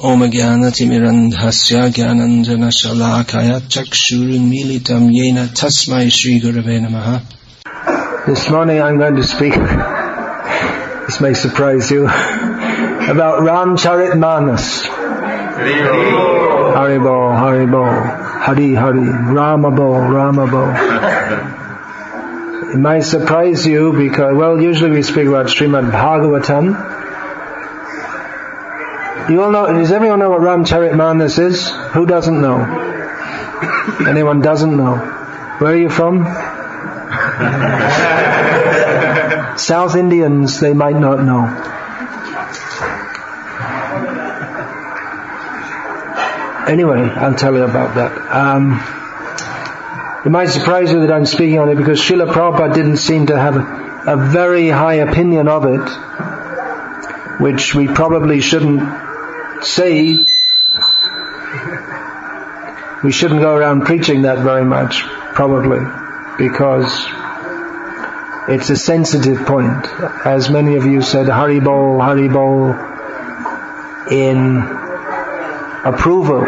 Om Jnanatimirandhasya Jnananjana Shalakaya Chakshurunmilitam Yena Tasmai Shri Gurave Namaha. This morning I'm going to speak, this may surprise you, about Ramcharitmanas. Haribol, Haribol, Hari Hari, Ramabol, Ramabol. It might surprise you because, well, usually we speak about Srimad Bhagavatam. You all know, does everyone know what Ramcharitmanas is? Who doesn't know? Anyone doesn't know? Where are you from? South Indians, they might not know. Anyway, I'll tell you about that. It might surprise you that I'm speaking on it because Srila Prabhupada didn't seem to have a very high opinion of it, which we probably shouldn't say. We shouldn't go around preaching that very much, probably, because it's a sensitive point. As many of you said, Haribol, Haribol, in approval.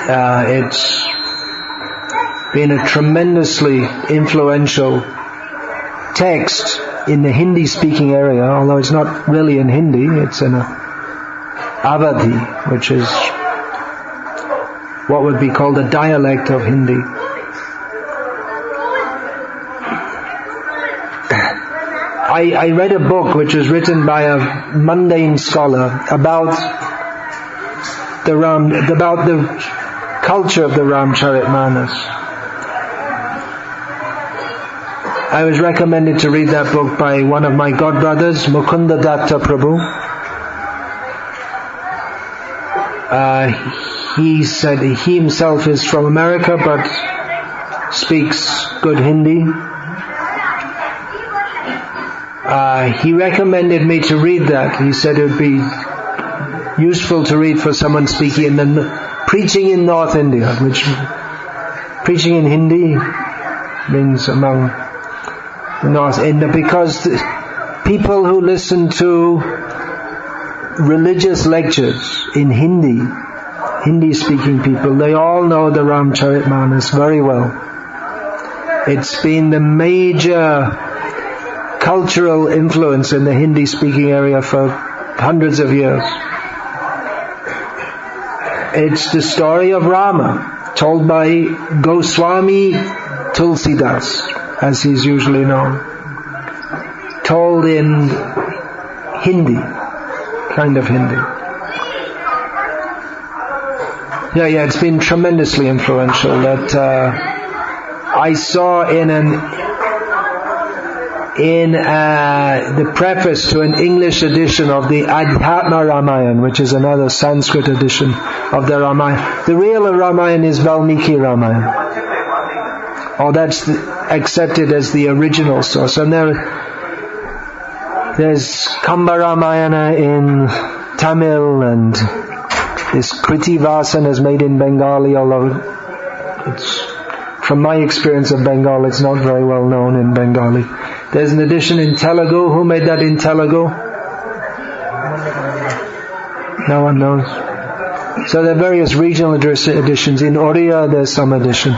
It's been a tremendously influential text in the Hindi-speaking area, although it's not really in Hindi, it's in Awadhi, which is what would be called a dialect of Hindi. I read a book which was written by a mundane scholar about the culture of the Ramcharitmanas. I was recommended to read that book by one of my godbrothers, Mukunda Datta Prabhu. He said he himself is from America but speaks good Hindi. He recommended me to read that. He said it would be useful to read for someone preaching in North India, which preaching in Hindi means among the North India, because people who listen to religious lectures in Hindi-speaking people, they all know the Ramcharitmanas very well. It's been the major cultural influence in the Hindi-speaking area for hundreds of years. It's the story of Rama, told by Goswami Tulsidas, as he's usually known. Told in Hindi, kind of Hindi. Yeah, it's been tremendously influential. That I saw in the preface to an English edition of the Adhyatma Ramayana, which is another Sanskrit edition of the Ramayana. The real Ramayana is Valmiki Ramayana. Or that's accepted as the original source. And there's Kamba Ramayana in Tamil, and this Kriti Vasan is made in Bengali, although it's, from my experience of Bengal, it's not very well known in Bengali. There's an edition in Telugu. Who made that in Telugu? No one knows. So there are various regional editions. In Oriya there's some edition.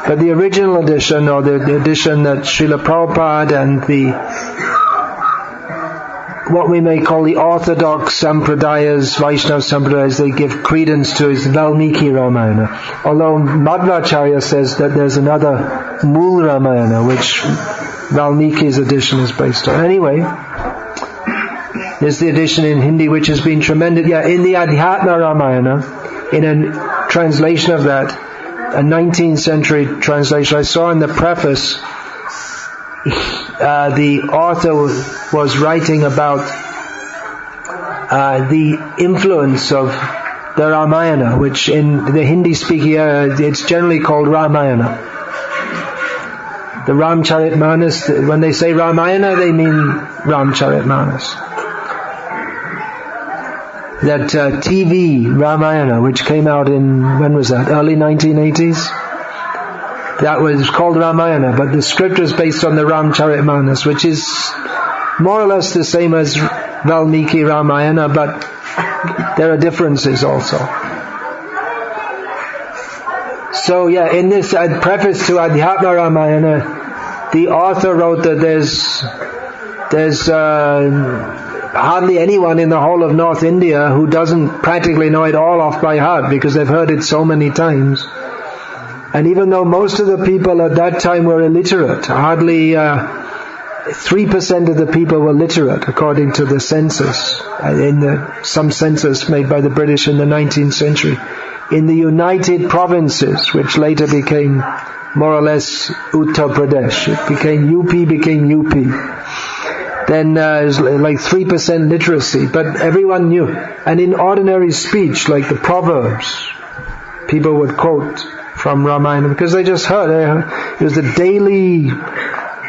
But the original edition, or the edition that Srila Prabhupada and what we may call the Orthodox Sampradayas, Vaishnava Sampradayas, they give credence to, is Valmiki Ramayana. Although Madhvacharya says that there's another Mool Ramayana, which Valmiki's edition is based on. Anyway, there's the edition in Hindi which has been tremendous. Yeah, in the Adhyatma Ramayana, in a translation of that, a 19th century translation, I saw in the preface, the author was writing about the influence of the Ramayana, which in the Hindi-speaking area, it's generally called Ramayana. The Ramcharitmanas, when they say Ramayana, they mean Ramcharitmanas. That TV Ramayana, which came out in, when was that? Early 1980s? That was called Ramayana, but the script was based on the Ramcharitmanas, which is more or less the same as Valmiki Ramayana, but there are differences also. So in this preface to Adhyatma Ramayana, the author wrote that there's hardly anyone in the whole of North India who doesn't practically know it all off by heart, because they've heard it so many times. And even though most of the people at that time were illiterate, hardly 3% of the people were literate, according to the census, some census made by the British in the 19th century. In the United Provinces, which later became more or less Uttar Pradesh, UP became UP. Then it was like 3% literacy, but everyone knew. And in ordinary speech, like the Proverbs, people would quote from Ramayana, because they just heard. It was the daily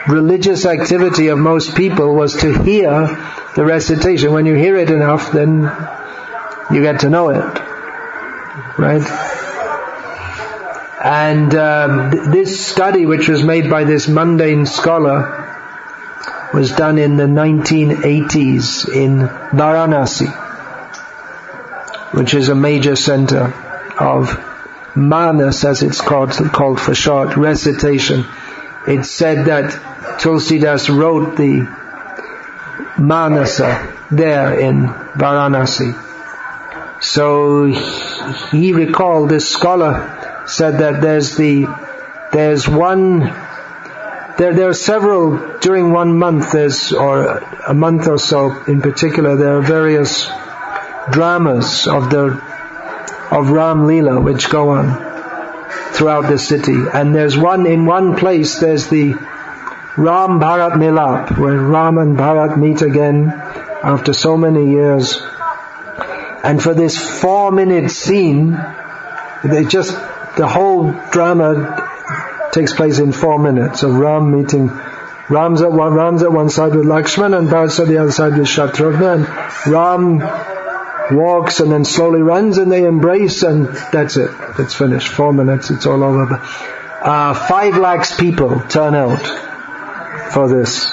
religious activity of most people, was to hear the recitation. When you hear it enough, then you get to know it. Right? And this study, which was made by this mundane scholar, was done in the 1980s in Varanasi, which is a major center of manas, as it's called for short, recitation. It's said that Tulsidas wrote the manasa there in Varanasi. So he recalled, this scholar said that there are several, during 1 month, or a month or so in particular, there are various dramas of Ram Leela which go on throughout the city. And there's in one place, there's the Ram Bharat Milap, where Ram and Bharat meet again after so many years. And for this 4-minute scene, the whole drama takes place in 4 minutes of Ram meeting. Ram's at one side with Lakshman, and Bharat's at the other side with Shatrugna, and Ram walks and then slowly runs, and they embrace, and that's it. It's finished. 4 minutes, it's all over. 5 lakhs people turn out for this.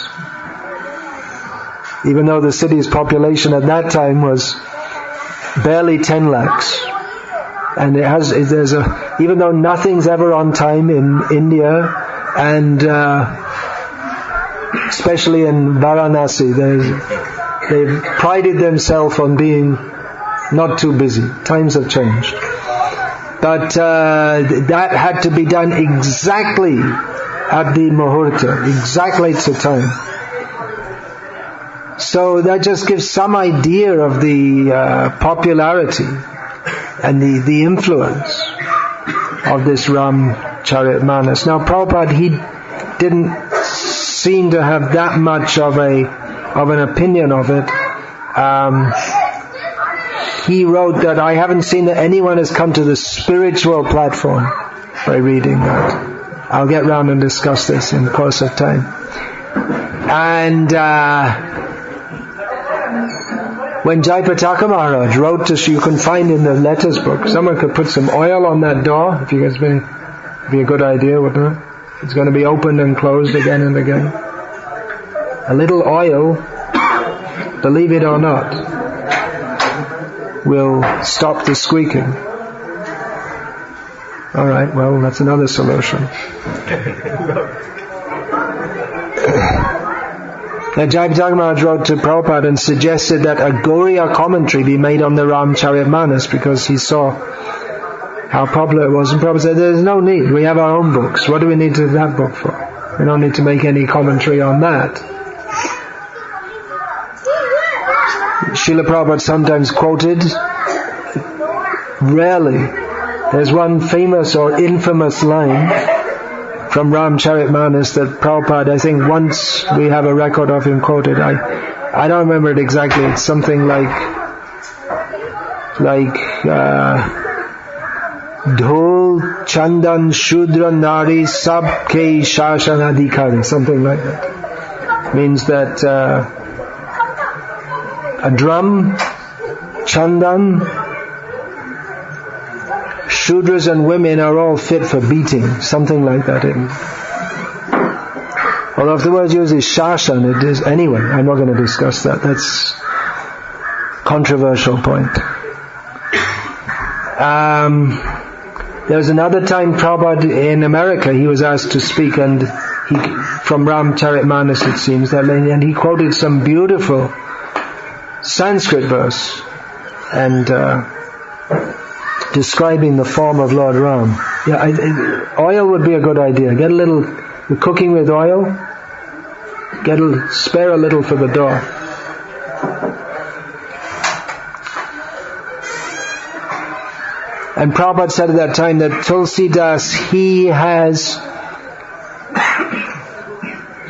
Even though the city's population at that time was barely 10 lakhs. And even though nothing's ever on time in India, and especially in Varanasi, they've prided themselves on being not too busy. Times have changed. But that had to be done exactly at the muhurta, exactly to time. So that just gives some idea of the popularity and the influence of this Ramcharitmanas. Now Prabhupada, he didn't seem to have that much of an opinion of it. He wrote that, I haven't seen that anyone has come to the spiritual platform by reading that. I'll get round and discuss this in the course of time. And when Jayapataka Maharaj wrote to, you can find in the letters book, someone could put some oil on that door, if you guys be a good idea, wouldn't it? It's going to be opened and closed again and again. A little oil, believe it or not, will stop the squeaking. Alright, well, that's another solution. Jayapataka Maharaj wrote to Prabhupada and suggested that a Gauriya commentary be made on the Ramcharitmanas, because he saw how popular it was. And Prabhupada said, there's no need, we have our own books. What do we need that book for? We don't need to make any commentary on that. Srila Prabhupada sometimes quoted, rarely. There's one famous or infamous line from Ramcharitmanas that Prabhupada, I think once we have a record of him quoted. I don't remember it exactly. It's something like Dhol Chandan Shudra Nari Sab Ke Shashan Adhikari, something like that. Means that a drum, Chandan, Shudras and women are all fit for beating, something like that. Although if the word used is Shashan, it is, anyway, I'm not going to discuss that. That's controversial point. There was another time Prabhupada in America, he was asked to speak, and from Ramcharitmanas it seems, and he quoted some beautiful Sanskrit verse and describing the form of Lord Ram. Oil would be a good idea. Get a little, you're cooking with oil, spare a little for the door. And Prabhupada said at that time that Tulsidas, he has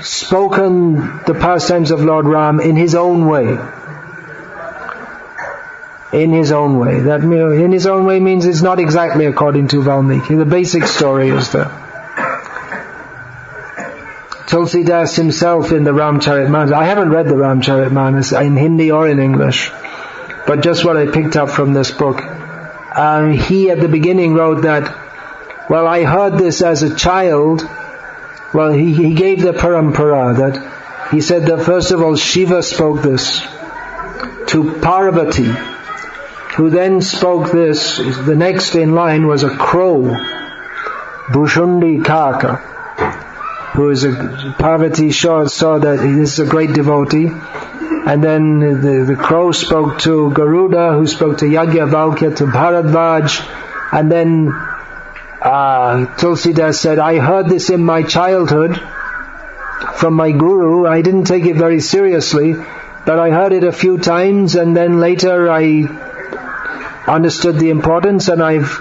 spoken the pastimes of Lord Ram in his own way. In his own way. That in his own way means it's not exactly according to Valmiki. The basic story is there. Tulsidas himself in the Ramcharitmanas. I haven't read the Ramcharitmanas in Hindi or in English, but just what I picked up from this book. He at the beginning wrote that, well, I heard this as a child. Well, he gave the parampara that he said that first of all Shiva spoke this to Parvati, who then spoke this. The next in line was a crow, Bhushundi Kaka, who is Parvati saw that this is a great devotee. And then the crow spoke to Garuda, who spoke to Yajnavalkya, to Bharadvaj. And then Tulsidas said, I heard this in my childhood from my guru. I didn't take it very seriously, but I heard it a few times, and then later I understood the importance, and I've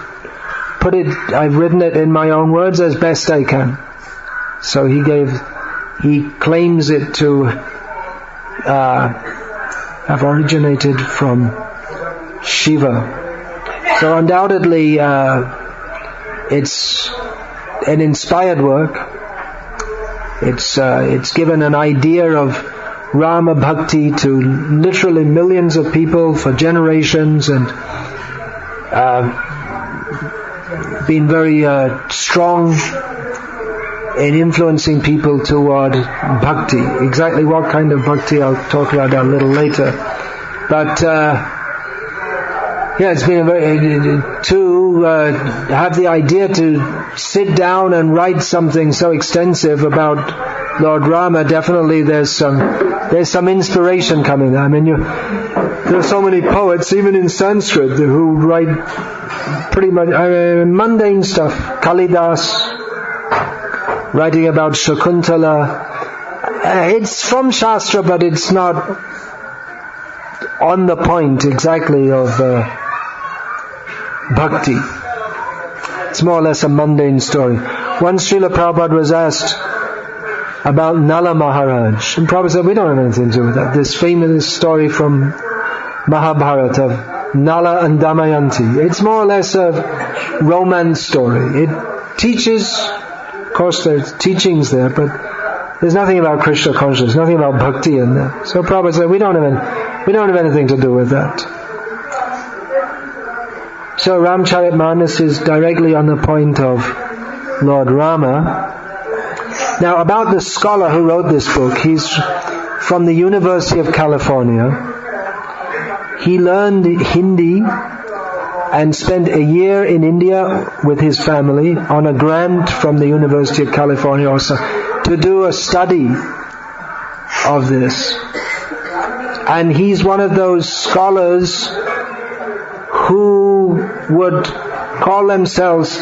written it in my own words as best I can. So he claims it to have originated from Shiva. So undoubtedly it's an inspired work. It's given an idea of Rama Bhakti to literally millions of people for generations, and been very strong in influencing people toward bhakti. Exactly what kind of bhakti, I'll talk about that a little later. But it's been to have the idea to sit down and write something so extensive about Lord Rama. Definitely there's some inspiration coming. I mean, there are so many poets, even in Sanskrit, who write pretty much mundane stuff. Kalidas, writing about Shakuntala. It's from Shastra, but it's not on the point exactly of bhakti. It's more or less a mundane story. Once Srila Prabhupada was asked about Nala Maharaj, and Prabhupada said, we don't have anything to do with that. This famous story from Mahabharata of Nala and Damayanti. It's more or less a romance story. It teaches, of course there's teachings there, but there's nothing about Krishna consciousness, nothing about bhakti in there. So Prabhupada said, we don't have anything to do with that. So Ramcharitmanas is directly on the point of Lord Rama. Now about the scholar who wrote this book, he's from the University of California. He learned Hindi and spent a year in India with his family on a grant from the University of California also to do a study of this. And he's one of those scholars who would call themselves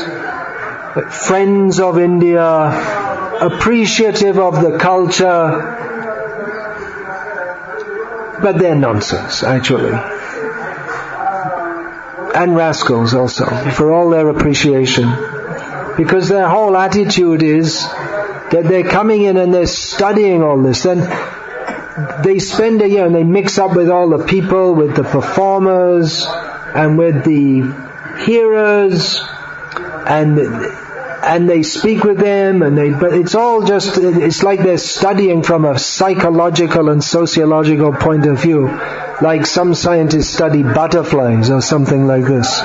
friends of India, appreciative of the culture, but they're nonsense actually. And rascals also, for all their appreciation. Because their whole attitude is that they're coming in and they're studying all this. Then they spend a year and they mix up with all the people, with the performers, and with the hearers, and they speak with them, but it's all just, it's like they're studying from a psychological and sociological point of view, like some scientists study butterflies or something like this.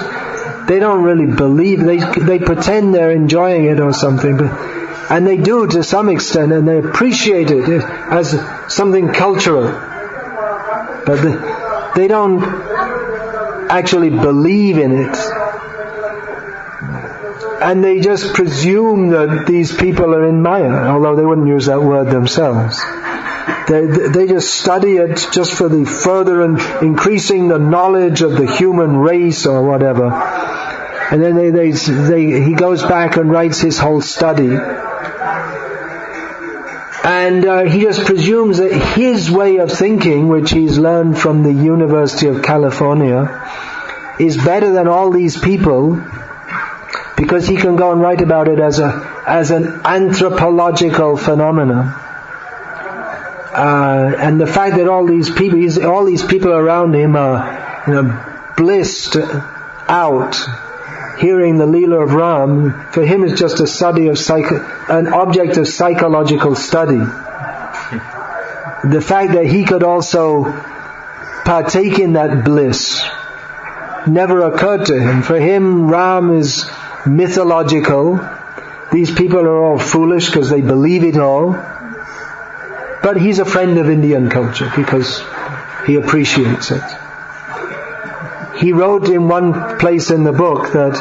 They don't really believe, they pretend they're enjoying it or something, and they do to some extent, and they appreciate it as something cultural. But They don't actually believe in it. And they just presume that these people are in Maya, although they wouldn't use that word themselves. They just study it just for the further and increasing the knowledge of the human race or whatever. And then he goes back and writes his whole study. And he just presumes that his way of thinking, which he's learned from the University of California, is better than all these people, because he can go and write about it as an anthropological phenomenon. And the fact that all these people around him are blissed out, hearing the Leela of Ram, for him is just a study of an object of psychological study. The fact that he could also partake in that bliss never occurred to him. For him, Ram is mythological. These people are all foolish because they believe it all. But he's a friend of Indian culture because he appreciates it. He wrote in one place in the book that,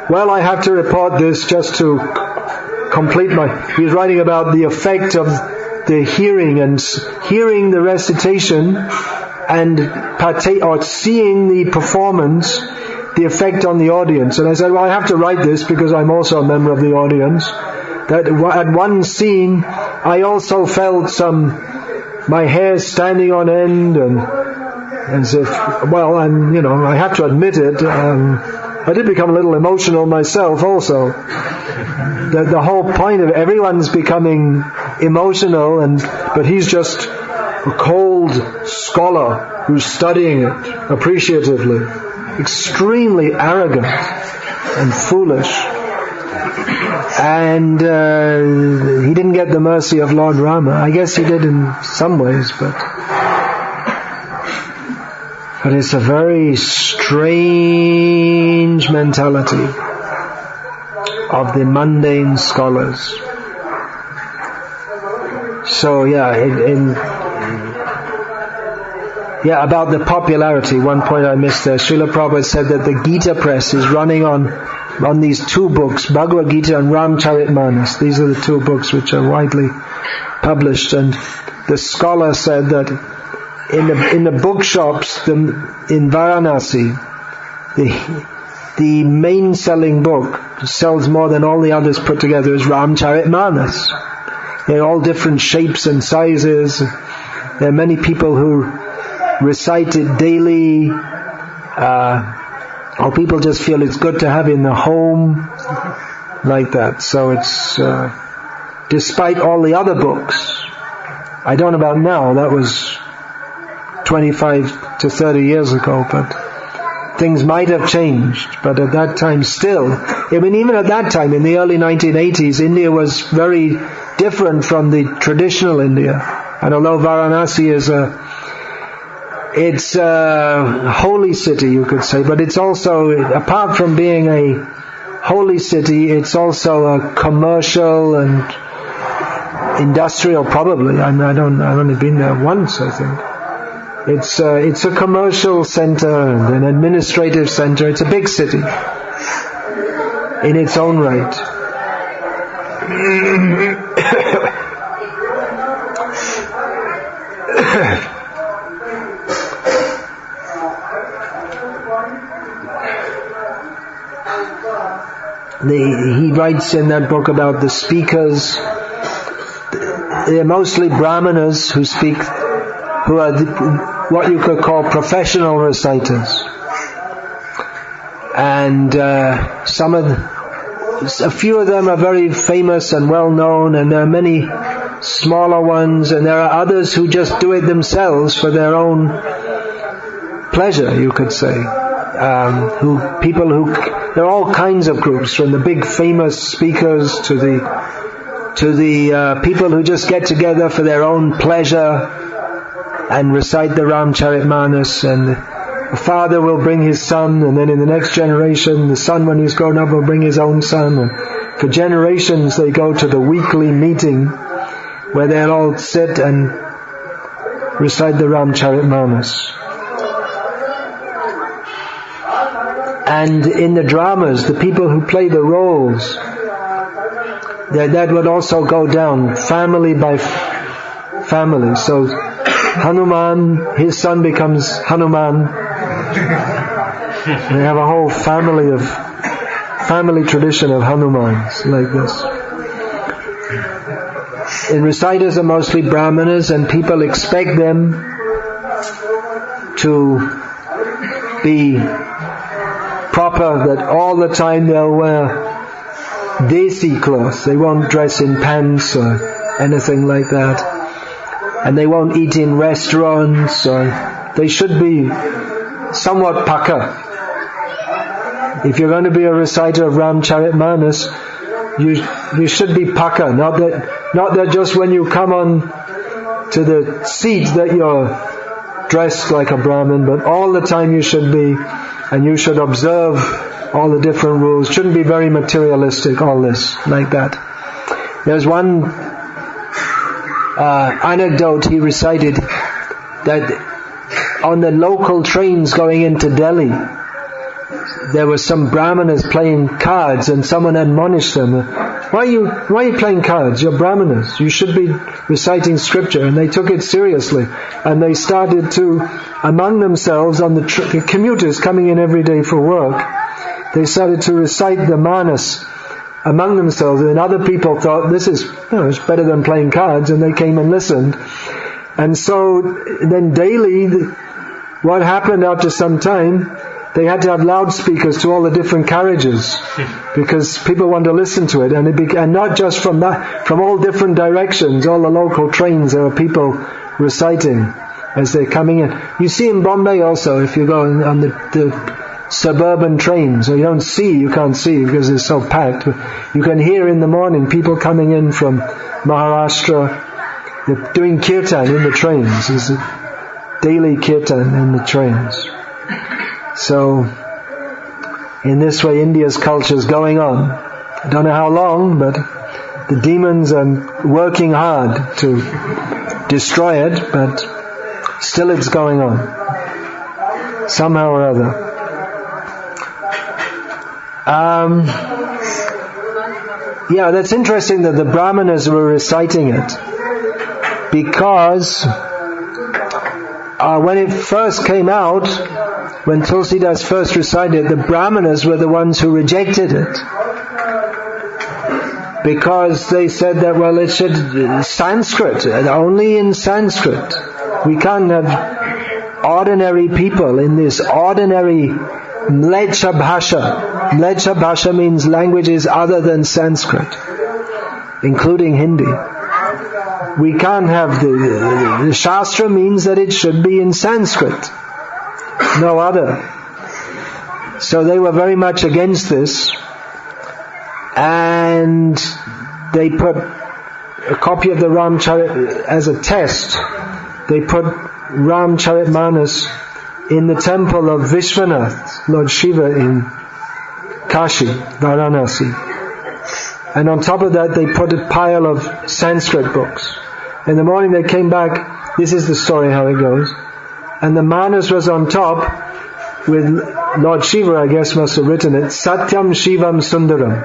well, I have to report this just to complete he's writing about the effect of the hearing and hearing the recitation and seeing the performance, the effect on the audience. And I said, well, I have to write this because I'm also a member of the audience. That at one scene, I also felt my hair standing on end and as if, well, I have to admit it, I did become a little emotional myself also. The whole point of everyone's becoming emotional, but he's just a cold scholar who's studying it appreciatively, extremely arrogant and foolish. And he didn't get the mercy of Lord Rama. I guess he did in some ways, but it's a very strange mentality of the mundane scholars. So about the popularity, one point I missed there. Srila Prabhupada said that the Gita press is running on these two books, Bhagavad Gita and Ramcharitmanas. These are the two books which are widely published. And the scholar said that in the bookshops in Varanasi, the main selling book sells more than all the others put together is Ramcharitmanas. They're all different shapes and sizes. There are many people who recite it daily, or people just feel it's good to have in the home, like that. So it's, despite all the other books, I don't know about now, that was 25 to 30 years ago, but things might have changed. But at that time still, even at that time, in the early 1980s, India was very different from the traditional India. And although Varanasi is it's a holy city, you could say, but it's also, apart from being a holy city, it's also a commercial and industrial, probably. I've only been there once, I think. It's a commercial center and an administrative center. It's a big city in its own right. He writes in that book about the speakers. They're mostly Brahmanas who speak, who are what you could call professional reciters. And a few of them are very famous and well known, and there are many smaller ones, and there are others who just do it themselves for their own pleasure, you could say. There are all kinds of groups, from the big famous speakers to the people who just get together for their own pleasure and recite the Ramcharitmanas, and the father will bring his son, and then in the next generation, the son, when he's grown up, will bring his own son, and for generations they go to the weekly meeting where they'll all sit and recite the Ramcharitmanas. And in the dramas, the people who play the roles, that would also go down, family by family. So Hanuman, his son becomes Hanuman. They have a whole family tradition of Hanumans like this. And reciters are mostly Brahmanas, and people expect them to be proper, that all the time they'll wear desi clothes. They won't dress in pants or anything like that. And they won't eat in restaurants, or they should be somewhat paka. If you're going to be a reciter of Ramcharitmanas, you should be paka. Not that just when you come on to the seat that you're dressed like a Brahmin, but all the time you should be, and you should observe all the different rules. Shouldn't be very materialistic, all this, like that. There's one anecdote he recited, that on the local trains going into Delhi, there were some Brahmanas playing cards, and someone admonished them, why are you playing cards? You're Brahmanas. You should be reciting scripture. And they took it seriously. And they started to, among themselves, on the commuters coming in every day for work, they started to recite the manas among themselves. And other people thought, this is, it's better than playing cards. And they came and listened. And so then daily, what happened after some time, they had to have loudspeakers to all the different carriages, because people want to listen to it, and not just from that, from all different directions, all the local trains, there are people reciting as they're coming in. You see in Bombay also, if you go on the suburban trains, so you can't see because it's so packed, but you can hear in the morning people coming in from Maharashtra, they're doing kirtan in the trains. There's a daily kirtan in the trains. So, in this way, India's culture is going on. I don't know how long, but the demons are working hard to destroy it, but still it's going on. Somehow or other. That's interesting that the Brahmanas were reciting it, because when it first came out, when Tulsidas first recited, the Brahmanas were the ones who rejected it, because they said that, it should Sanskrit, only in Sanskrit. We can't have ordinary people in this ordinary mlecha bhasha. Mlecha bhasha means languages other than Sanskrit, including Hindi. We can't have the Shastra means that it should be in Sanskrit, no other. So they were very much against this, and they put a copy of the Ramcharit as a test. They put Ramcharitmanas in the temple of Vishwanath, Lord Shiva, in Kashi, Varanasi. And on top of that they put a pile of Sanskrit books. In the morning they came back, this is the story how it goes, and the manas was on top with Lord Shiva, I guess, must have written it, Satyam Shivam Sundaram,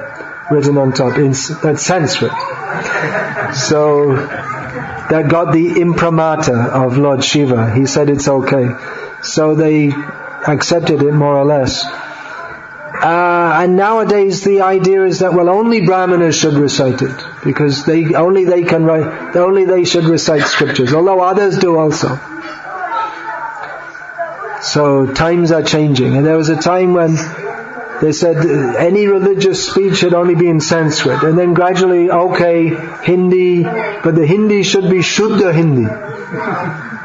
written on top, that's Sanskrit. So that got the imprimatur of Lord Shiva. He said it's okay. So they accepted it more or less. And nowadays the idea is that, only Brahmanas should recite it, because only they should recite scriptures, although others do also. So times are changing, and there was a time when they said any religious speech should only be in Sanskrit, and then gradually, Hindi, but the Hindi should be Shuddha Hindi,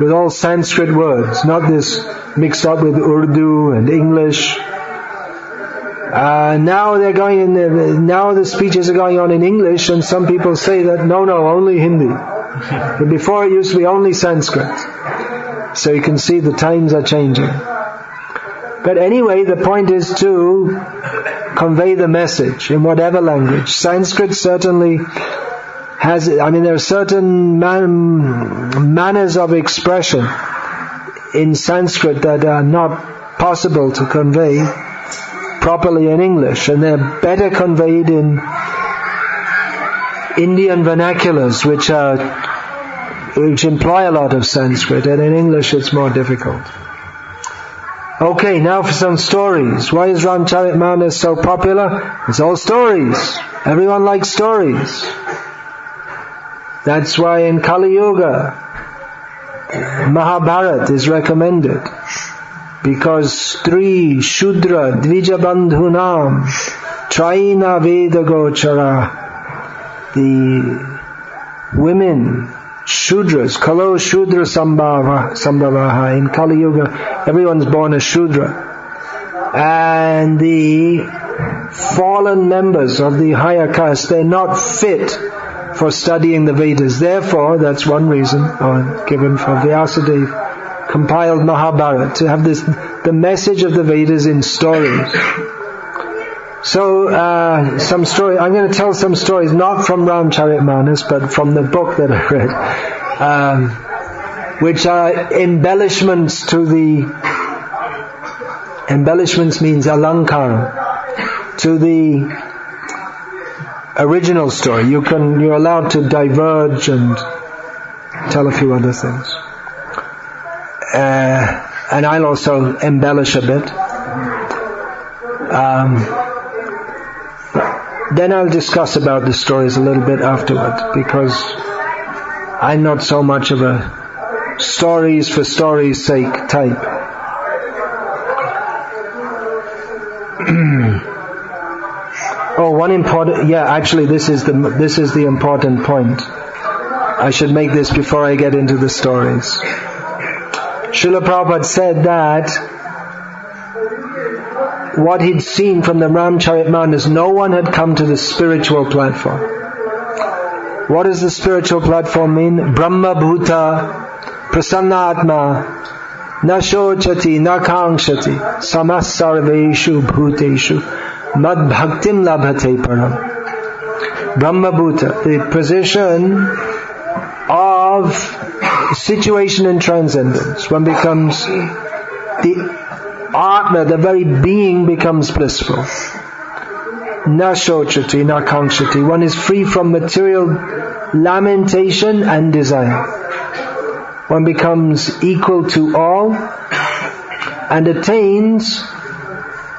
with all Sanskrit words, not this mixed up with Urdu and English. Now the speeches are going on in English, and some people say that no, only Hindi. But before it used to be only Sanskrit. So you can see the times are changing. But anyway, the point is to convey the message in whatever language. Sanskrit certainly has, there are certain manners of expression in Sanskrit that are not possible to convey properly in English, and they're better conveyed in Indian vernaculars, which imply a lot of Sanskrit, and in English it's more difficult. Okay, now for some stories. Why is Ramcharitmanas so popular? It's all stories. Everyone likes stories. That's why in Kali Yuga, Mahabharata is recommended. Because Stri, Shudra, Dvijabandhunam, Traina Veda Gochara, the women, Shudras, Kalo Shudra Sambhavaha, in Kali Yuga, everyone's born a Shudra. And the fallen members of the higher caste, they're not fit for studying the Vedas. Therefore, that's one reason given for Vyasadeva compiled Mahabharata, to have the message of the Vedas in stories. So, some story. I'm going to tell some stories, not from Ramcharitmanas, but from the book that I read, which are embellishments to the. Embellishments means alankara to the original story. You're allowed to diverge and tell a few other things. And I'll also embellish a bit. Then I'll discuss about the stories a little bit afterwards, because I'm not so much of a stories for stories' sake type. One important. Actually, this is the important point. I should make this before I get into the stories. Srila Prabhupada said that what he'd seen from the Ramcharitmanas, no one had come to the spiritual platform. What does the spiritual platform mean? Brahma Bhuta, Prasannatma, Na Shochati, Na Kangshati, Samasarveshu Bhuteshu, Mad Bhaktim Labhate Param. Brahma Bhuta, the position of situation in transcendence. One becomes the Atma, the very being becomes blissful. Na shochati, na kangshati. One is free from material lamentation and desire. One becomes equal to all and attains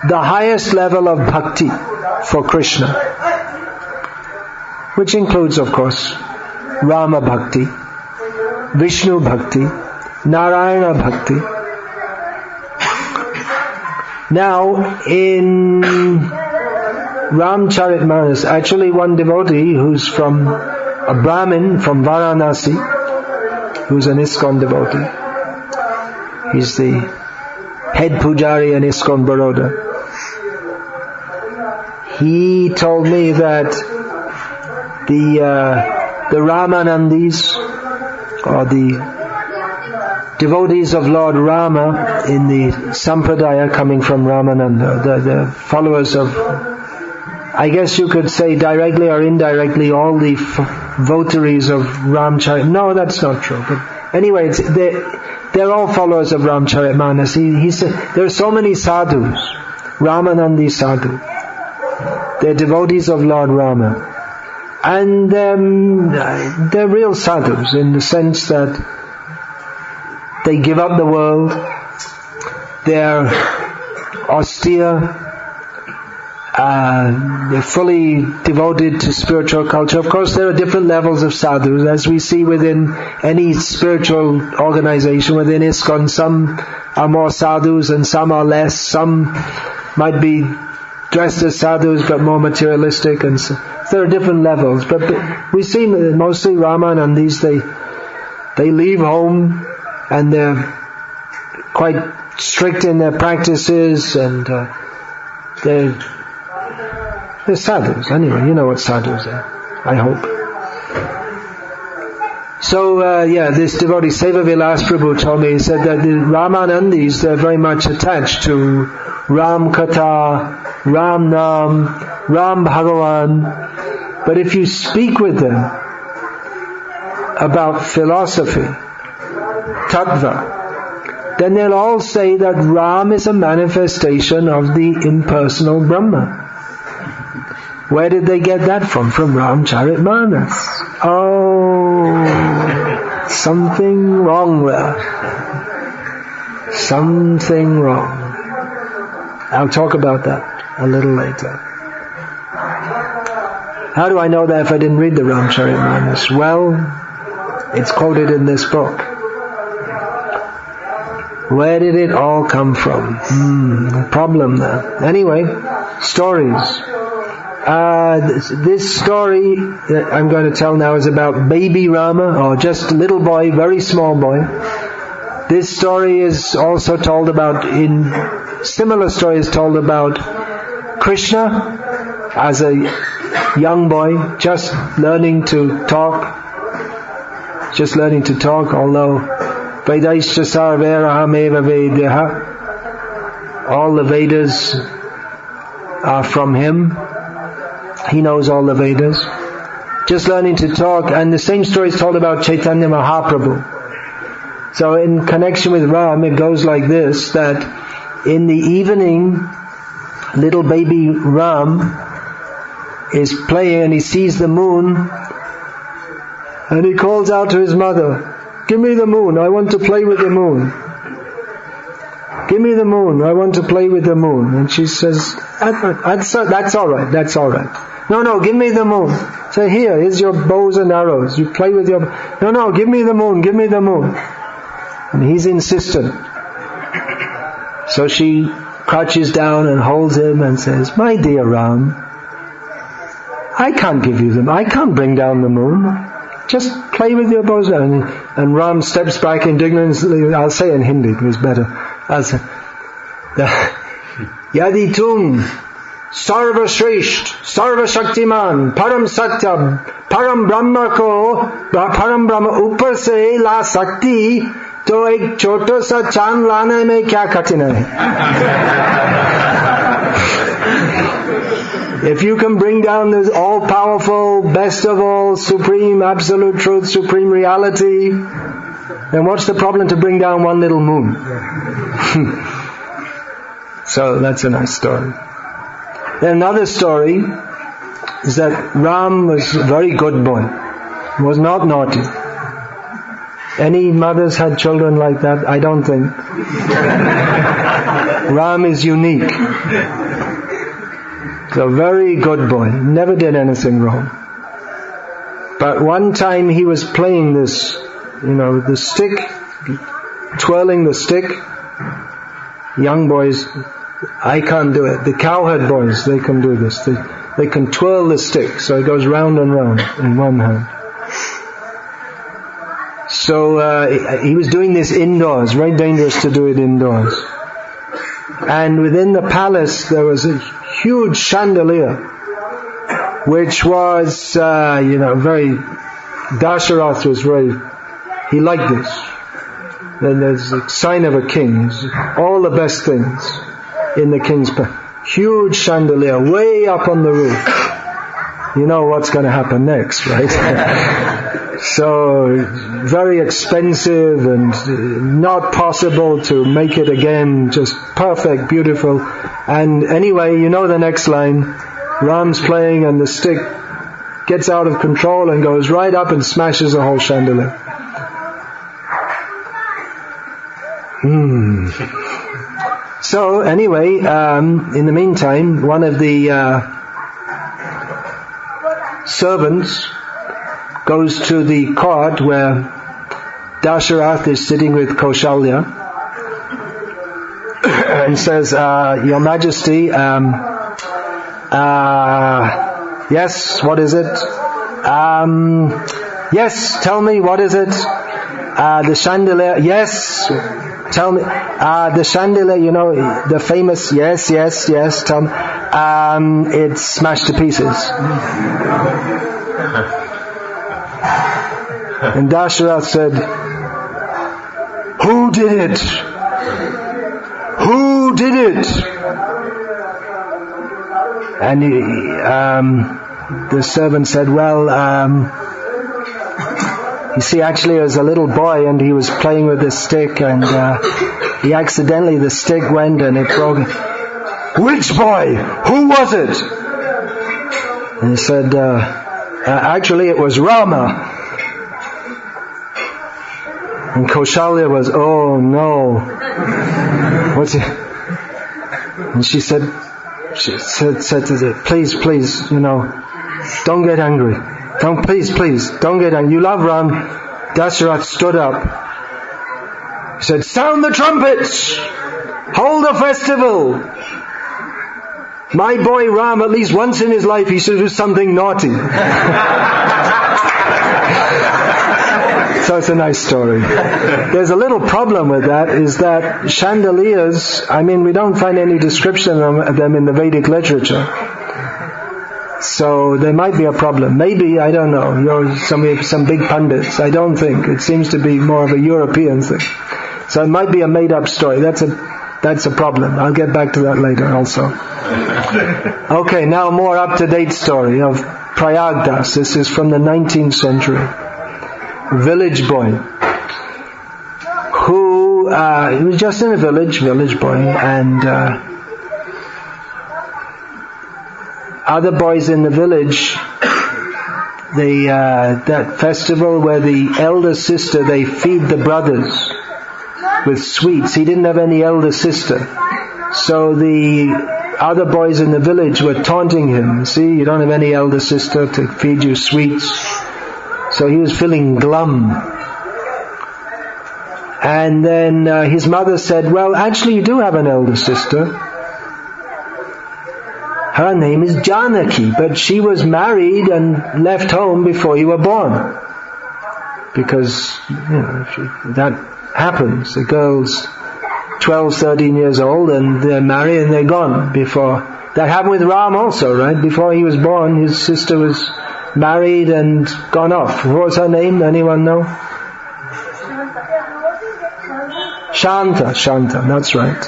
the highest level of bhakti for Krishna, which includes, of course, Rama Bhakti, Vishnu Bhakti, Narayana Bhakti. Now, in Ramcharitmanas, actually one devotee who's from a Brahmin from Varanasi, who's an ISKCON devotee. He's the head pujari in ISKCON Baroda. He told me that the Ramanandis, or the devotees of Lord Rama in the Sampradaya coming from Ramananda, the followers of, I guess you could say directly or indirectly, all the votaries of Ramcharit. No, that's not true. But anyway, they're all followers of Ramcharitmanas. He said there are so many sadhus, Ramanandi sadhu. They're devotees of Lord Rama. And they're real sadhus in the sense that they give up the world, they're austere, they're fully devoted to spiritual culture. Of course, there are different levels of sadhus, as we see within any spiritual organization. Within ISKCON, some are more sadhus and some are less. Some might be dressed as sadhus but more materialistic, and so there are different levels. But we see mostly Ramanandis, they leave home and they're quite strict in their practices, and they're sadhus. Anyway, you know what sadhus are, I hope. So, this devotee, Seva Vilas Prabhu, told me, he said that the Ramanandis, they're very much attached to Ram Katha, Ram Nam, Ram Bhagavan. But if you speak with them about philosophy, tattva, then they'll all say that Ram is a manifestation of the impersonal Brahma. Where did they get that from? From Ramcharitmanas. Oh, something wrong there. Something wrong. I'll talk about that a little later. How do I know that if I didn't read the Ramcharitmanas? Well, it's quoted in this book. Where did it all come from? Problem there. Anyway, stories. This story that I'm going to tell now is about baby Rama, or just a little boy, very small boy. This story is also told about, similar story is told about Krishna as a young boy, just learning to talk, although Vedaischa sarverahameva Vedaha, all the Vedas are from him. He knows all the Vedas. Just learning to talk, and the same story is told about Chaitanya Mahaprabhu. So in connection with Ram, it goes like this, that in the evening, little baby Ram is playing and he sees the moon, and he calls out to his mother, "Give me the moon, I want to play with the moon. Give me the moon, I want to play with the moon." And she says, that's all right. No, give me the moon. Say, here's your bows and arrows. You play with your... No, give me the moon. And he's insistent. So she crouches down and holds him and says, "My dear Ram, I can't give you them. I can't bring down the moon. Just play with your bows." And Ram steps back indignantly. I'll say in Hindi, it was better. Yadi tum Sarva Shresht, Sarva Shaktiman, Param Satyam, Param Brahma ko, Param Brahma upar se la sakti, to ek chota sa chand lane mein kya katin hai? If you can bring down this all-powerful, best of all, supreme, absolute truth, supreme reality, then what's the problem to bring down one little moon? So that's a nice story. Then another story is that Ram was a very good boy. He was not naughty. Any mothers had children like that? I don't think. Ram is unique. So very good boy. Never did anything wrong. But one time he was playing this, the stick, twirling the stick. Young boys, I can't do it. The cowherd boys, they can do this. They can twirl the stick, so it goes round and round in one hand. So he was doing this indoors. Very dangerous to do it indoors. And within the palace there was a huge chandelier, which was, very... Dasarath was he liked this. Then there's a sign of a king. All the best things in the king's palace. Huge chandelier, way up on the roof. You know what's going to happen next, right? So, very expensive and not possible to make it again, just perfect, beautiful. And anyway, you know the next line. Ram's playing and the stick gets out of control and goes right up and smashes the whole chandelier. So anyway, in the meantime, one of the servants goes to the court where Dasharath is sitting with Kaushalya and says, "Your Majesty, yes, what is it? Yes, tell me, what is it? The chandelier, yes, tell me, the chandelier, the famous, yes, tell me, it's smashed to pieces." And Dasharath said, "Who did it? Who did it?" And the servant said, "Well, You see, actually, there was a little boy and he was playing with this stick, and the stick went and it broke. Which boy? Who was it? And he said, actually it was Rama. And Kaushalya was, oh no. What's it? And she said to her, please, don't get angry. Please, don't get angry. You love Ram. Dasharatha stood up. He said, sound the trumpets! Hold a festival! My boy Ram, at least once in his life, he should do something naughty. So it's a nice story. There's a little problem with that, is that chandeliers, we don't find any description of them in the Vedic literature. So there might be a problem. Maybe, I don't know, you're some big pundits. I don't think. It seems to be more of a European thing. So it might be a made-up story. That's a problem. I'll get back to that later also. Okay, now a more up-to-date story of Prayagdas. This is from the 19th century. Village boy who he was just in a village boy, and other boys in the village, that festival where the elder sister, they feed the brothers with sweets. He didn't have any elder sister, so the other boys in the village were taunting him. See, you don't have any elder sister to feed you sweets. So he was feeling glum. And then his mother said, well, actually you do have an elder sister. Her name is Janaki, but she was married and left home before you were born. Because, that happens. The girl's 12, 13 years old and they're married and they're gone before. That happened with Ram also, right? Before he was born, his sister was married and gone off. What was her name? Anyone know? Shanta, that's right.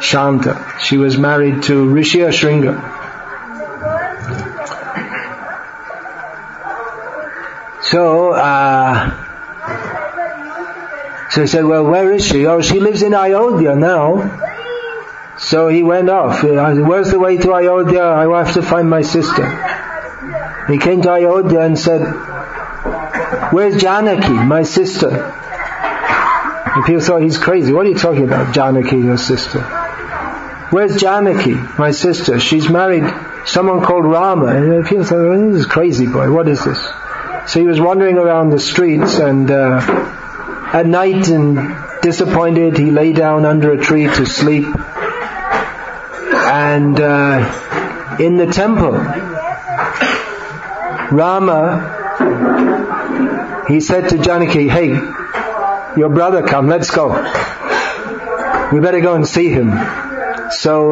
Shanta. She was married to Rishi Shringa. So he said, well, where is she? Oh, she lives in Ayodhya now. So he went off. Where's the way to Ayodhya? I have to find my sister. He came to Ayodhya and said, where's Janaki, my sister? And people thought he's crazy. What are you talking about, Janaki, your sister? Where's Janaki, my sister? She's married someone called Rama. And people thought, oh, this is crazy boy, what is this? So he was wandering around the streets, and at night, and disappointed, he lay down under a tree to sleep. And in the temple, Rama, he said to Janaki, hey, your brother come, let's go. We better go and see him. So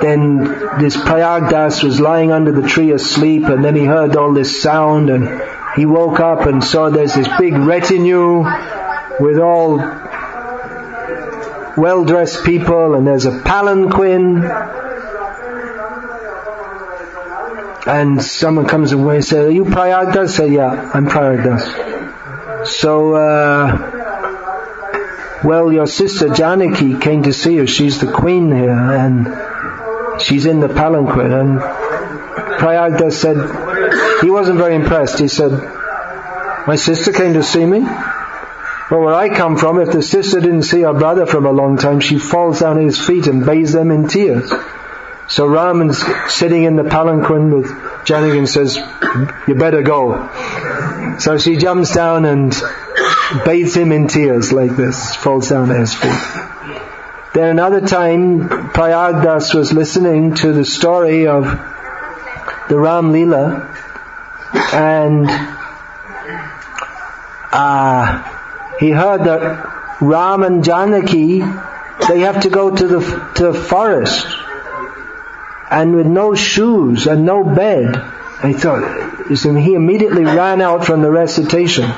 then this Prayagdas was lying under the tree asleep, and then he heard all this sound, and he woke up and saw there's this big retinue with all well-dressed people, and there's a palanquin. And someone comes away and says, are you Prayagdas? Say, yeah, I'm Prayagdas. So, well, your sister Janaki came to see you. She's the queen here, and she's in the palanquin. And Prayagdas said, he wasn't very impressed. He said, my sister came to see me? Well, where I come from, if the sister didn't see her brother from a long time, she falls down at his feet and bathes them in tears. So Raman's sitting in the palanquin with Janaki and says, you better go. So she jumps down and bathes him in tears like this, falls down at his feet. Then another time, Prayagdas was listening to the story of the Ram Leela, and he heard that Ram and Janaki, they have to go to the forest, and with no shoes and no bed. And he immediately ran out from the recitation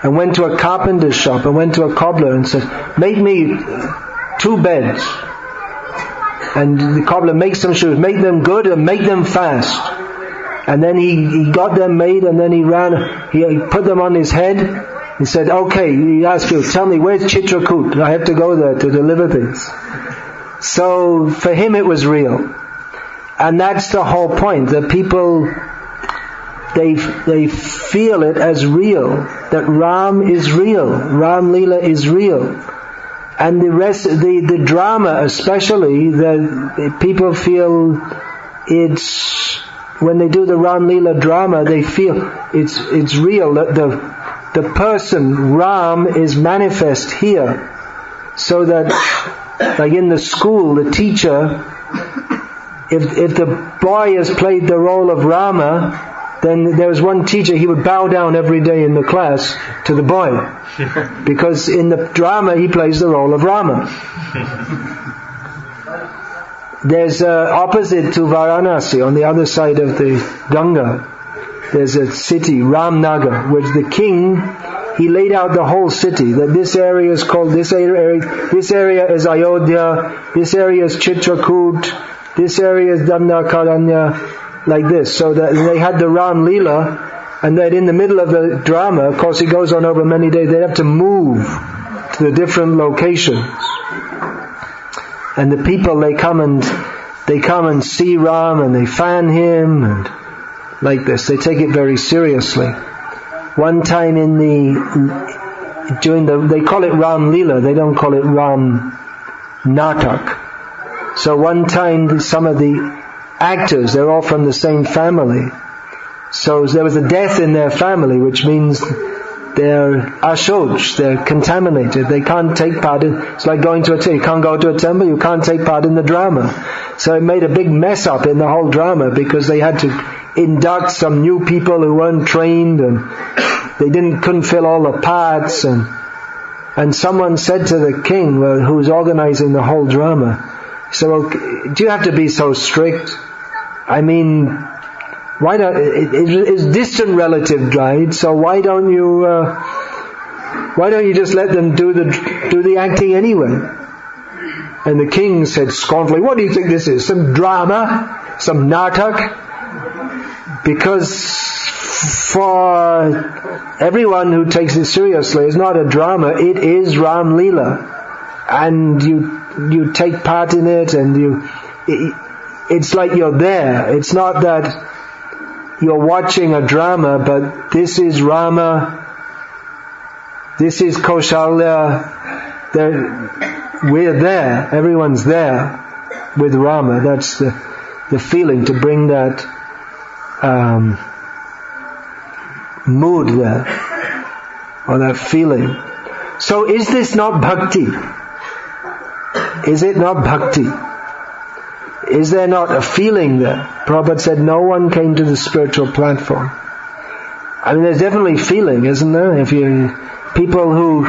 and went to a carpenter's shop and went to a cobbler and said, make me 2 beds. And the cobbler makes some shoes, make them good and make them fast. And then he got them made, and then he put them on his head. He said, okay, he asked you, tell me, where's Chitrakoot? I have to go there to deliver things. So for him it was real. And that's the whole point, that people, they feel it as real, that Ram is real, Ram Leela is real. And the rest, the drama especially, the people feel it's, when they do the Ram Leela drama, they feel it's real, that the person, Ram, is manifest here. So that, like in the school, the teacher, if the boy has played the role of Rama, then there was one teacher, he would bow down every day in the class to the boy. Because in the drama he plays the role of Rama. There's opposite to Varanasi, on the other side of the Ganga, there's a city, Ramnagar, which the king, he laid out the whole city, that this area is called this area is Ayodhya, this area is Chitrakoot, this area is Dandakaranya, like this. So that they had the Ram Leela, and then in the middle of the drama, of course it goes on over many days, they have to move to the different locations. And the people, they come and see Ram, and they fan him, and like this. They take it very seriously. One time they call it Ram Leela, they don't call it Ram Natak. So one time some of the actors, they're all from the same family. So there was a death in their family, which means they're ashoj, they're contaminated, they can't take part in, it's like going to a temple, you can't go to a temple, you can't take part in the drama. So it made a big mess up in the whole drama, because they had to induct some new people who weren't trained, and they couldn't fill all the parts, and someone said to the king, who was organizing the whole drama, he said, well, do you have to be so strict? I mean, why don't, it's distant relative, right? So why don't you just let them do the acting anyway? And the king said scornfully, what do you think this is? Some drama? Some natak? Because for everyone who takes it seriously, it's not a drama, it is Ram Leela. And you take part in it, and it's like you're there. It's not that you're watching a drama, but this is Rama, this is Kaushalya, we're there, everyone's there with Rama. That's the feeling, to bring that mood there, or that feeling. So is this not bhakti? Is it not bhakti? Is there not a feeling there? Prabhupada said no one came to the spiritual platform. I mean, there's definitely feeling, isn't there? If people who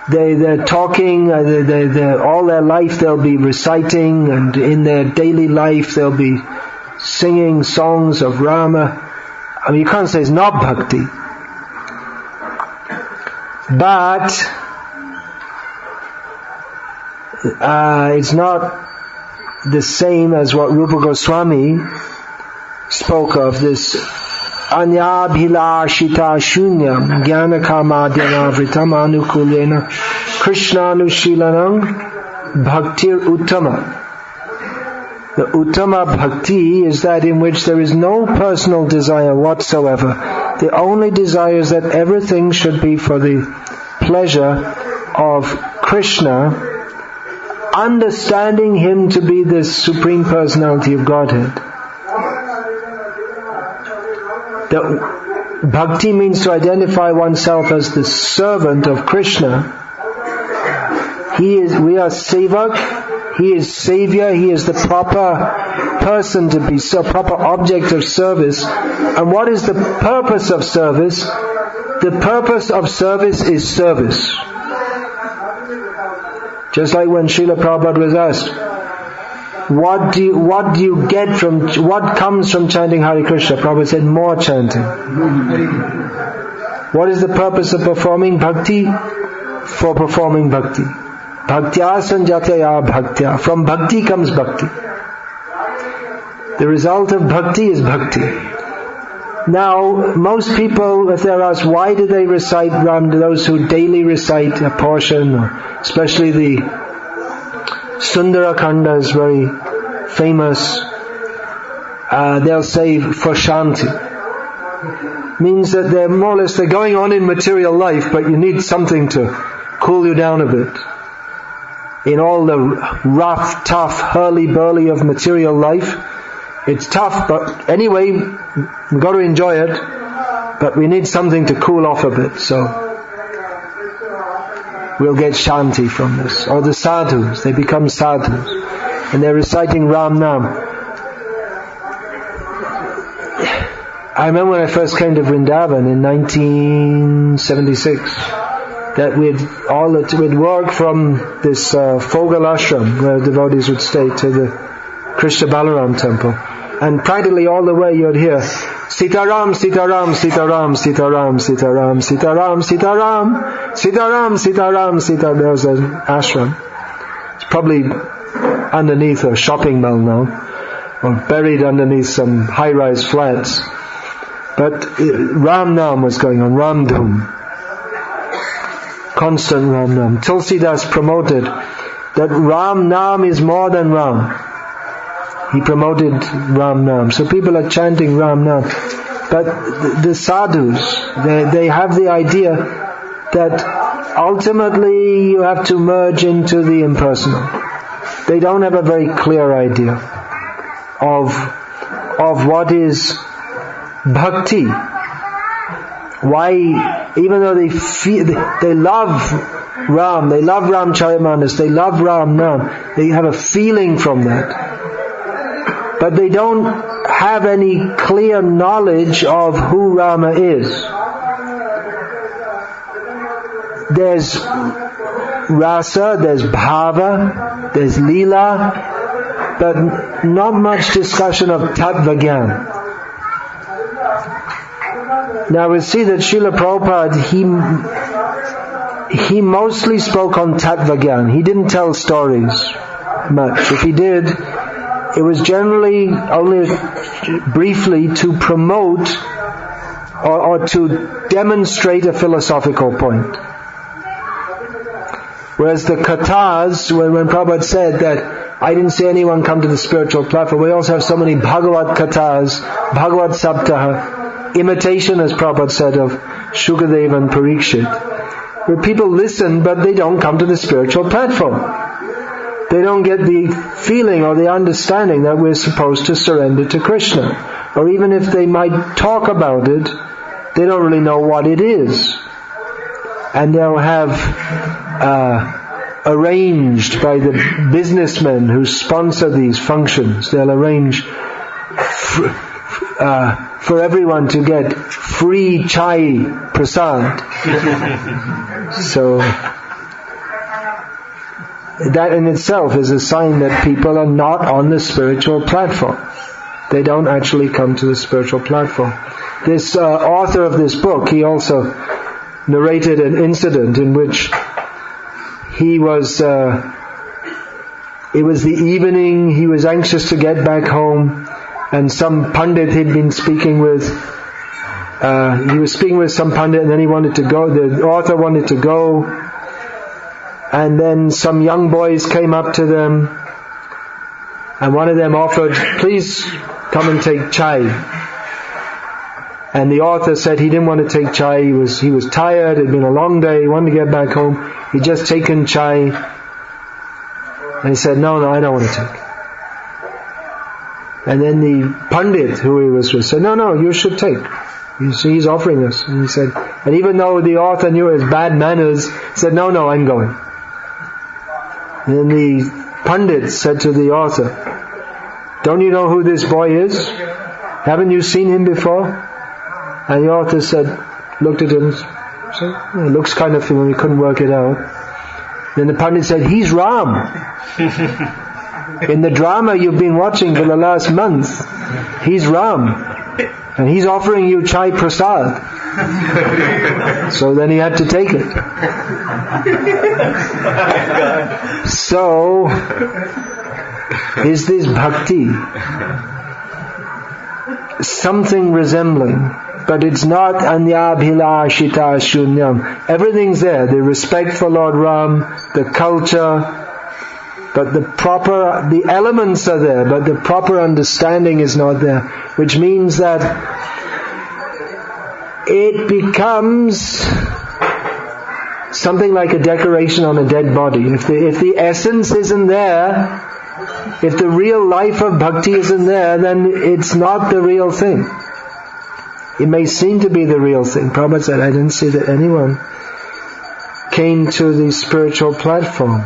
they're talking, they're all their life they'll be reciting, and in their daily life they'll be singing songs of Rama. I mean, you can't say it's not bhakti. But it's not the same as what Rupa Goswami spoke of, this anyabhilashita shunyam jnana karmadyanavritam anukulena krishnanushilanam bhaktir uttama. The uttama bhakti is that in which there is no personal desire whatsoever. The only desire is that everything should be for the pleasure of Krishna, understanding Him to be the Supreme Personality of Godhead. The bhakti means to identify oneself as the servant of Krishna. We are sevak, He is savior, He is the proper person to be, so proper object of service. And what is the purpose of service? The purpose of service is service. Just like when Srila Prabhupada was asked, what comes from chanting Hare Krishna? Prabhupada said, more chanting. What is the purpose of performing bhakti? For performing bhakti. Bhaktya sanjataya bhaktya. From bhakti comes bhakti. The result of bhakti is bhakti. Now, most people, if they're asked why do they recite Ram, those who daily recite a portion, or especially the Sundarakanda is very famous, they'll say for shanti. Means that they're more or less, they're going on in material life, but you need something to cool you down a bit. In all the rough, tough, hurly-burly of material life, it's tough, but anyway, we've got to enjoy it, but we need something to cool off a bit, so we'll get shanti from this. Or the sadhus, they become sadhus, and they're reciting Ram Nam. I remember when I first came to Vrindavan in 1976, that we'd work from this Fogal ashram where devotees would stay to the Krishna Balaram temple. And practically all the way you'd hear Sitaram, Sitaram, Sitaram, Sitaram, Sitaram, Sitaram, Sitaram, Sitaram, Sitaram, Sitaram. There was an ashram. It's probably underneath a shopping mall now, or buried underneath some high-rise flats. But Ram Nam was going on, Ram Dhum. Constant Ram Nam. Tulsidas promoted that Ram Nam is more than Ram. He promoted Ram Nam. So people are chanting Ram Nam. But the sadhus, they have the idea that ultimately you have to merge into the impersonal. They don't have a very clear idea of what is bhakti. Why, even though they love Ram, they love Ramcharitmanas, they love Ram Nam, they have a feeling from that. But they don't have any clear knowledge of who Rama is. There's rasa, there's bhava, there's lila, but not much discussion of tattva gyan. Now we see that Srila Prabhupada, he mostly spoke on tattva gyan. He didn't tell stories much. If he did, it was generally only briefly to promote or to demonstrate a philosophical point. Whereas the kathas, when Prabhupada said that I didn't see anyone come to the spiritual platform, we also have so many Bhagavad kathas, Bhagavad Saptaha, imitation, as Prabhupada said, of Shukadeva and Parikshit, where people listen but they don't come to the spiritual platform. They don't get the feeling or the understanding that we're supposed to surrender to Krishna. Or even if they might talk about it, they don't really know what it is. And they'll have arranged by the businessmen who sponsor these functions, they'll arrange for everyone to get free chai prasad. So that in itself is a sign that people are not on the spiritual platform. They don't actually come to the spiritual platform. This author of this book, he also narrated an incident in which he was, it was the evening, he was anxious to get back home, and some pandit he'd been speaking with, he was speaking with some pandit and then he wanted to go, the author wanted to go, and then some young boys came up to them, and one of them offered, please come and take chai. And the author said he didn't want to take chai, he was tired, it had been a long day, he wanted to get back home, he'd just taken chai, and he said, no, I don't want to take. And then the pandit who he was with said, no, you should take. He's offering us. And he said, and even though the author knew his bad manners, he said, no, I'm going. And then the pandit said to the author, don't you know who this boy is? Haven't you seen him before? And the author said, looked at him, said, it looks kind of familiar, he couldn't work it out. Then the pandit said, he's Ram. In the drama you've been watching for the last month, he's Ram. And he's offering you chai prasad. So then he had to take it. So, is this bhakti? something resembling, but it's not anyabhilashita shunyam. Everything's there, the respect for Lord Ram, the culture, but the elements are there, but the proper understanding is not there, which means that it becomes something like a decoration on a dead body. If the essence isn't there, if the real life of bhakti isn't there, then it's not the real thing. It may seem to be the real thing. Prabhupada said, I didn't see that anyone came to the spiritual platform.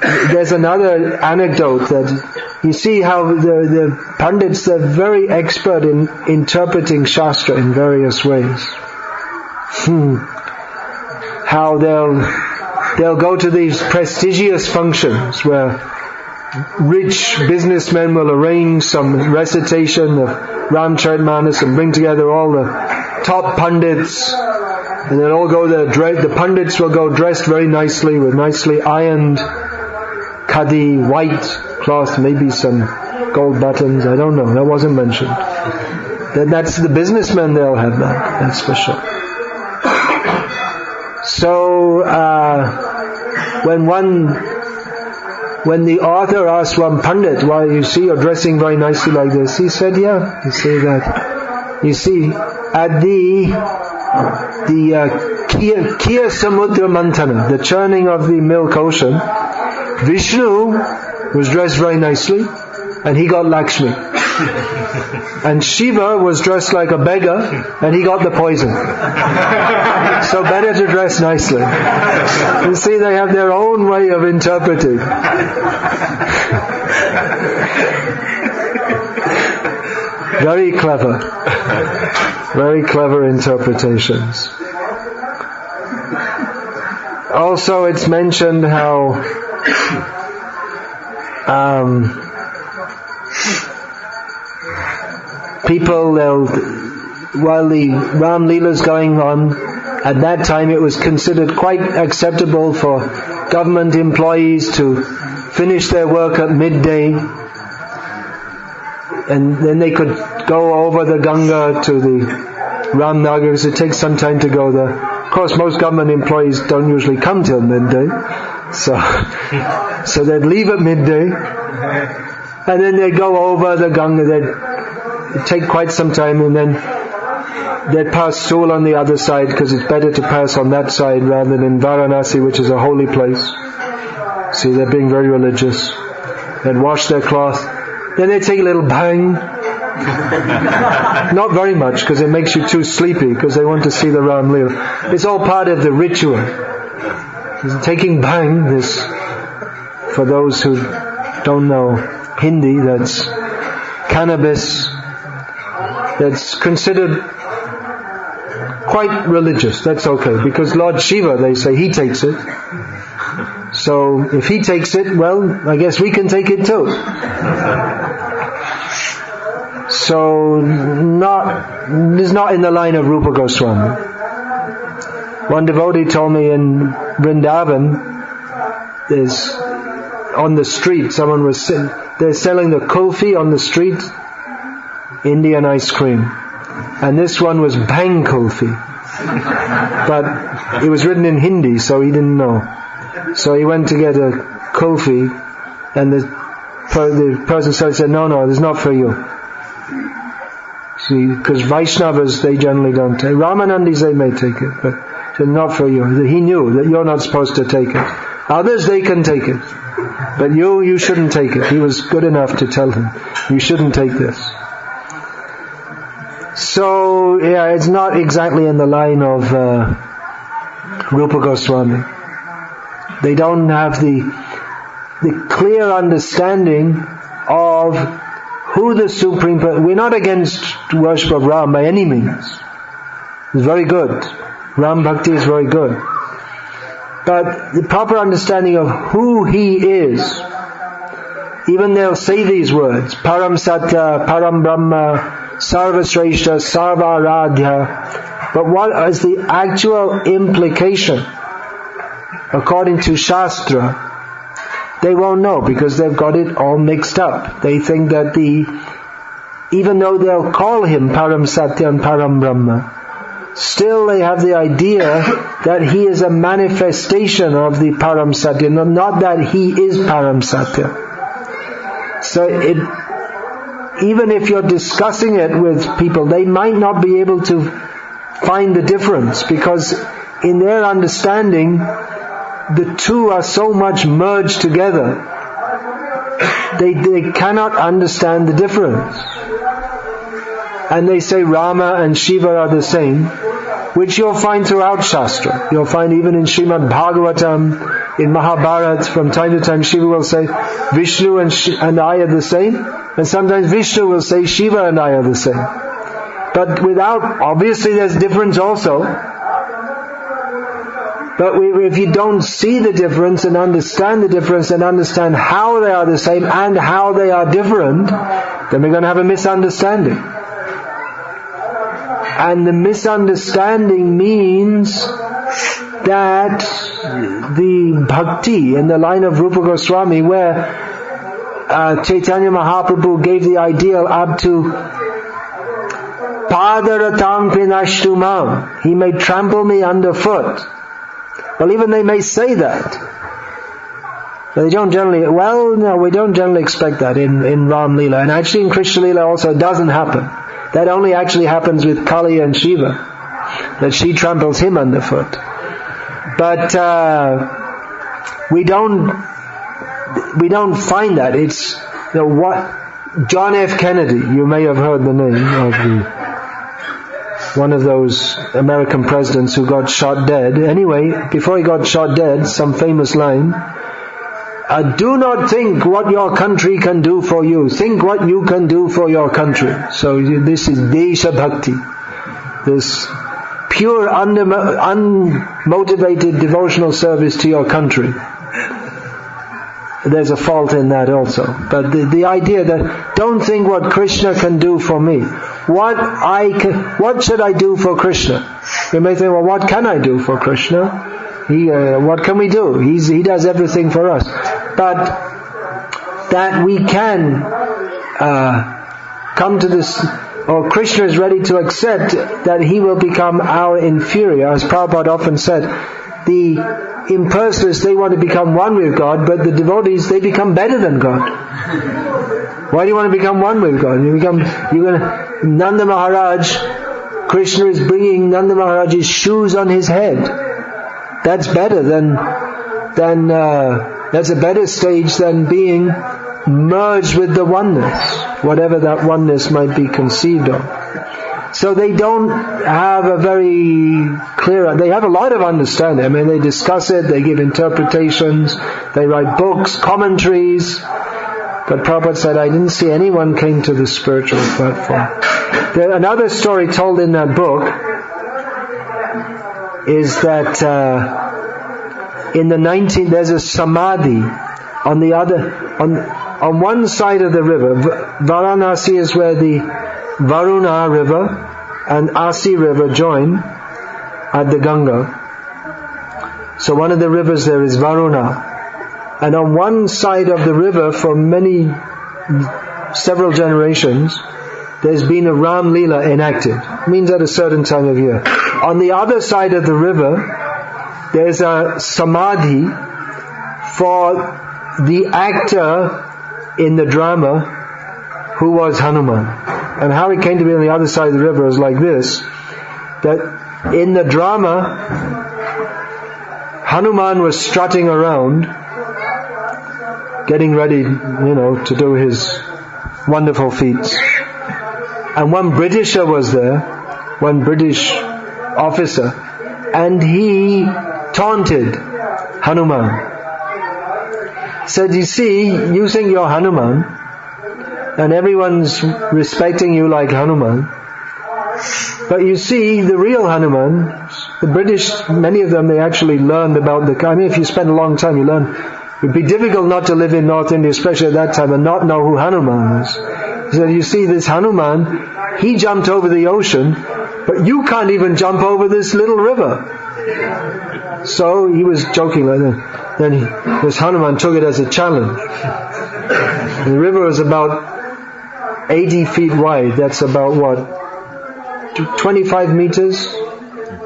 There's another anecdote that you see how the Pandits, they're very expert in interpreting Shastra in various ways. How they'll go to these prestigious functions where rich businessmen will arrange some recitation of Ramcharitmanas and bring together all the top Pandits, and they'll all go there. The Pandits will go dressed very nicely with nicely ironed khadi, white cloth, maybe some gold buttons, I don't know, that wasn't mentioned. That's the businessmen, they'll have that's for sure. So, when the author asked one Pandit, why you see you're dressing very nicely like this, he said, yeah, you see that. You see, at the Kir Samudra Mantana, the churning of the milk ocean, Vishnu was dressed very nicely, and he got Lakshmi. And Shiva was dressed like a beggar, and he got the poison. So better to dress nicely. You see, they have their own way of interpreting. Very clever. Very clever interpretations. Also, it's mentioned how people, while the Ram Leela is going on, at that time it was considered quite acceptable for government employees to finish their work at midday, and then they could go over the Ganga to the Ramnagar, because it takes some time to go there. Of course, most government employees don't usually come till midday, so they'd leave at midday, and then they'd go over the Ganga. It'd take quite some time, and then they'd pass Sool on the other side, because it's better to pass on that side rather than in Varanasi, which is a holy place. See, they're being very religious. They'd wash their cloth. Then they'd take a little bhang. Not very much, because it makes you too sleepy, because they want to see the Ram Leela. It's all part of the ritual. Taking bhang, this, for those who don't know Hindi, that's cannabis, that's considered quite religious. That's okay, because Lord Shiva, they say, he takes it. So if he takes it, well, I guess we can take it too. So it's not in the line of Rupa Goswami. One devotee told me in Vrindavan, there's on the street, someone was they're selling the kulfi on the street, Indian ice cream, and this one was bhang kulfi, but it was written in Hindi, so he didn't know. So he went to get a kulfi, and the person said, no, it's not for you. See, because Vaishnavas, they generally don't take. Ramanandis, they may take it, but it's not for you. He knew that you're not supposed to take it. Others, they can take it, but you shouldn't take it. He was good enough to tell him, you shouldn't take this. So, yeah, it's not exactly in the line of Rupa Goswami. They don't have the clear understanding of who the Supreme Person. We're not against worship of Ram by any means. It's very good. Ram Bhakti is very good. But the proper understanding of who he is, even they'll say these words, Param Satya, Param Brahma, Sarva Shrestha, Sarva Aradhya, but what is the actual implication according to Shastra? They won't know, because they've got it all mixed up. They think that even though they'll call him Param Satya and Param Brahma, still they have the idea that he is a manifestation of the Param Satya, not that he is Param Satya. So even if you're discussing it with people, they might not be able to find the difference, because in their understanding, the two are so much merged together, they cannot understand the difference. And they say Rama and Shiva are the same, which you'll find throughout Shastra. You'll find even in Srimad Bhagavatam, in Mahabharata, from time to time Shiva will say Vishnu and I are the same, and sometimes Vishnu will say Shiva and I are the same. But obviously there's difference also. But if you don't see the difference and understand the difference and understand how they are the same and how they are different, then we're going to have a misunderstanding. And the misunderstanding means that the Bhakti in the line of Rupa Goswami, where Chaitanya Mahaprabhu gave the ideal up to Padaratang Pinashtumam, he may trample me underfoot. Well, even they may say that. But they don't generally, we don't generally expect that in Ram Leela. And actually in Krishna Leela also it doesn't happen. That only actually happens with Kali and Shiva, that she tramples him underfoot. But we don't find that. It's what John F. Kennedy, you may have heard the name of one of those American presidents who got shot dead. Anyway, before he got shot dead, some famous line, do not think what your country can do for you. Think what you can do for your country. So this is Desha Bhakti. This pure, unmotivated devotional service to your country. There's a fault in that also. But the idea that don't think what Krishna can do for me. What should I do for Krishna? You may think, well, what can I do for Krishna? What can we do? He does everything for us. But that we can come to this, or Krishna is ready to accept that he will become our inferior. As Prabhupada often said, the impersonalists, they want to become one with God, but the devotees, they become better than God. Why do you want to become one with God? Nanda Maharaj, Krishna is bringing Nanda Maharaj's shoes on his head. That's better that's a better stage than being merged with the oneness, whatever that oneness might be conceived of. So they don't have a very clear, they have a lot of understanding. I mean, they discuss it, they give interpretations, they write books, commentaries. But Prabhupada said, I didn't see anyone came to the spiritual platform. Another story told in that book is that there's a samadhi on one side of the river. Varanasi is where the Varuna river and Asi river join at the Ganga. So one of the rivers there is Varuna. And on one side of the river for several generations, there's been a Ram Leela enacted. It means at a certain time of year. On the other side of the river, there's a samadhi for the actor in the drama who was Hanuman. And how he came to be on the other side of the river is like this, that in the drama, Hanuman was strutting around, getting ready, to do his wonderful feats. And one Britisher was there, one British officer, and he taunted Hanuman. Said, you see, you think you're Hanuman, and everyone's respecting you like Hanuman. But you see, the real Hanuman, the British, many of them, they actually learned about if you spend a long time, you learn. It would be difficult not to live in North India, especially at that time, and not know who Hanuman is. He said, you see, this Hanuman, he jumped over the ocean, but you can't even jump over this little river. So he was joking like that. Then this Hanuman took it as a challenge. And the river was about 80 feet wide. That's about what? 25 meters?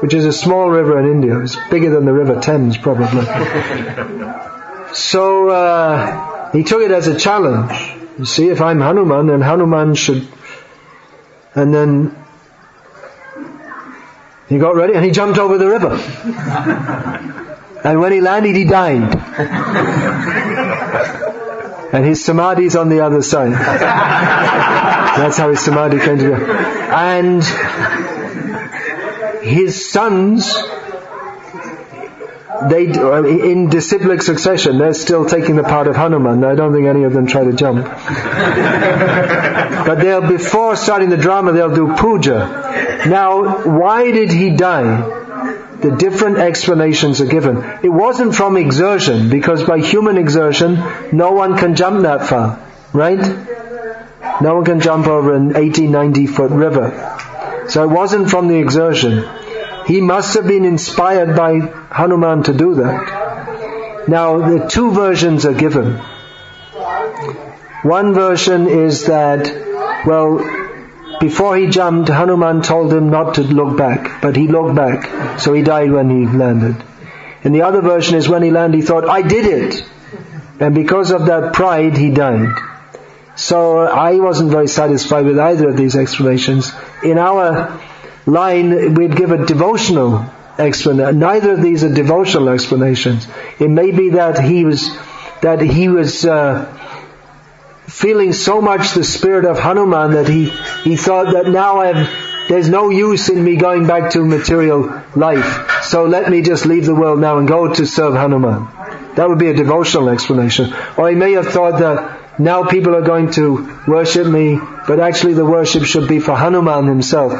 Which is a small river in India. It's bigger than the River Thames, probably. So he took it as a challenge. You see, if I'm Hanuman, then Hanuman should... And then he got ready and he jumped over the river. And when he landed, he died. And his samadhi's on the other side. That's how his samadhi came together. And his sons, in disciplic succession, they're still taking the part of Hanuman. I don't think any of them try to jump. But before starting the drama, they'll do puja. Now, why did he die? The different explanations are given. It wasn't from exertion, because by human exertion, no one can jump that far. Right? No one can jump over an 80, 90 foot river. So it wasn't from the exertion. He must have been inspired by Hanuman to do that. Now, the two versions are given. One version is that, before he jumped, Hanuman told him not to look back, but he looked back, so he died when he landed. And the other version is when he landed, he thought, I did it! And because of that pride, he died. So I wasn't very satisfied with either of these explanations. In our line, we'd give a devotional explanation. Neither of these are devotional explanations. It may be that he was feeling so much the spirit of Hanuman that he thought that now there's no use in me going back to material life, so let me just leave the world now and go to serve Hanuman. That would be a devotional explanation. Or he may have thought that now people are going to worship me, but actually the worship should be for Hanuman himself.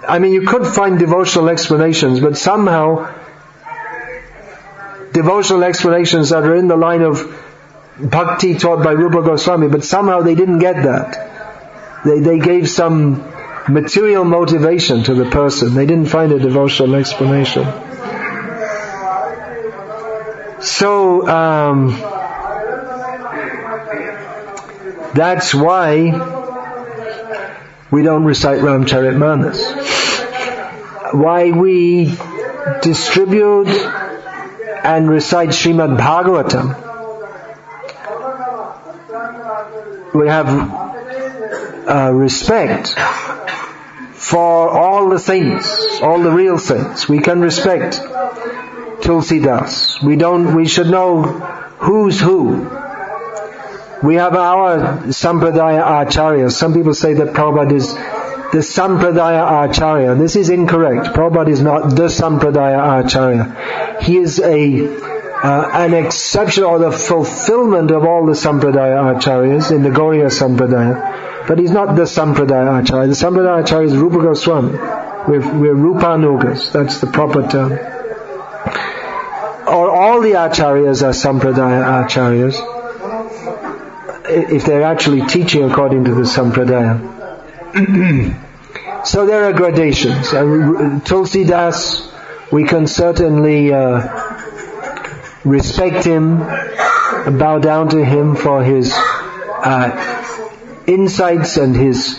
I mean, you could find devotional explanations, but somehow devotional explanations that are in the line of Bhakti taught by Rupa Goswami, but somehow they didn't get that. They gave some material motivation to the person. They didn't find a devotional explanation. So, that's why we don't recite Ramcharitmanas. Why we distribute and recite Srimad Bhagavatam. We have respect for all the saints, all the real saints. We can respect Tulsidas. We should know who's who. We have our Sampradaya Acharyas. Some people say that Prabhupada is the Sampradaya Acharya. This is incorrect. Prabhupada is not the Sampradaya Acharya. He is an exception or the fulfillment of all the Sampradaya Acharyas in the Gauriya Sampradaya. But he's not the Sampradaya Acharya. The Sampradaya Acharya is Rupa Goswami. We're Rupanugas. That's the proper term. Or all the Acharyas are Sampradaya Acharyas, if they're actually teaching according to the Sampradaya. So there are gradations. Tulsidas, we can certainly respect him, bow down to him for his insights and his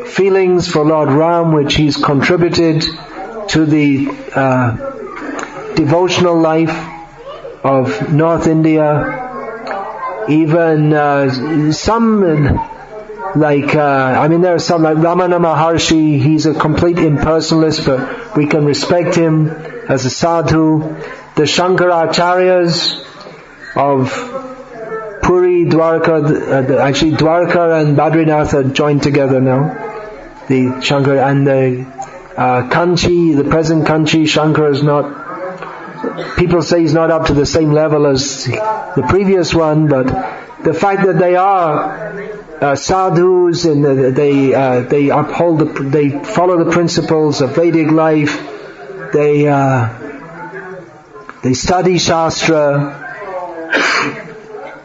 feelings for Lord Ram, which he's contributed to the devotional life of North India. Even some there are some like Ramana Maharshi. He's a complete impersonalist, but we can respect him as a sadhu. The Shankaracharyas of Puri, Dwarka, actually Dwarka and Badrinath are joined together now. The Shankara and the Kanchi, the present Kanchi, Shankara is not. People say he's not up to the same level as the previous one, but the fact that they are sadhus and they uphold, they follow the principles of Vedic life, they study Shastra,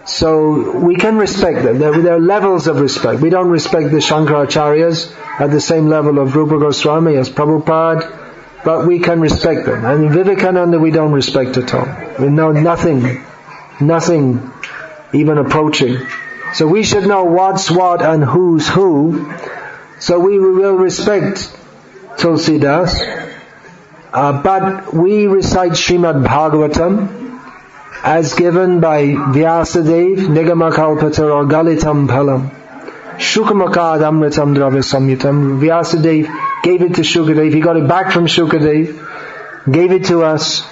so we can respect them. There are levels of respect. We don't respect the Shankaracharyas at the same level of Rupa Goswami as Prabhupada, but we can respect them. And in Vivekananda we don't respect at all. We know nothing even approaching. So we should know what's what and who's who. So we will respect Tulsidas. But we recite Srimad Bhagavatam as given by Vyasadev, Nigamakalpata or Galitam Phalam. Shukamakad Amritam Dravya Samyutam. Vyasadev gave it to Shukadev. He got it back from Shukadev, gave it to us,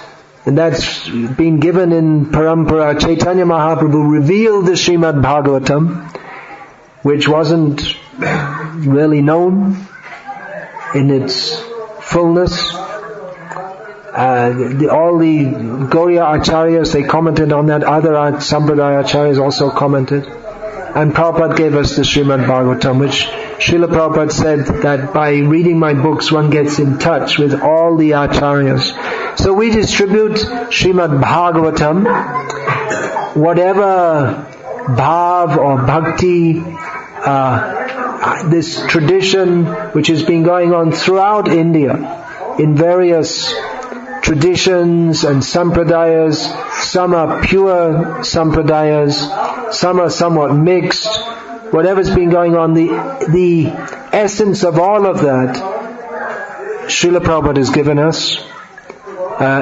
and that's been given in Parampara. Chaitanya Mahaprabhu revealed the Srimad Bhagavatam, which wasn't really known in its fullness. All the Gauriya Acharyas, they commented on that. Other Sampradaya Acharyas also commented. And Prabhupada gave us the Srimad Bhagavatam, which Srila Prabhupada said that by reading my books one gets in touch with all the Acharyas. So we distribute Srimad Bhagavatam, whatever bhav or bhakti, this tradition which has been going on throughout India in various traditions and sampradayas. Some are pure sampradayas, some are somewhat mixed. Whatever's been going on, the essence of all of that, Srila Prabhupada has given us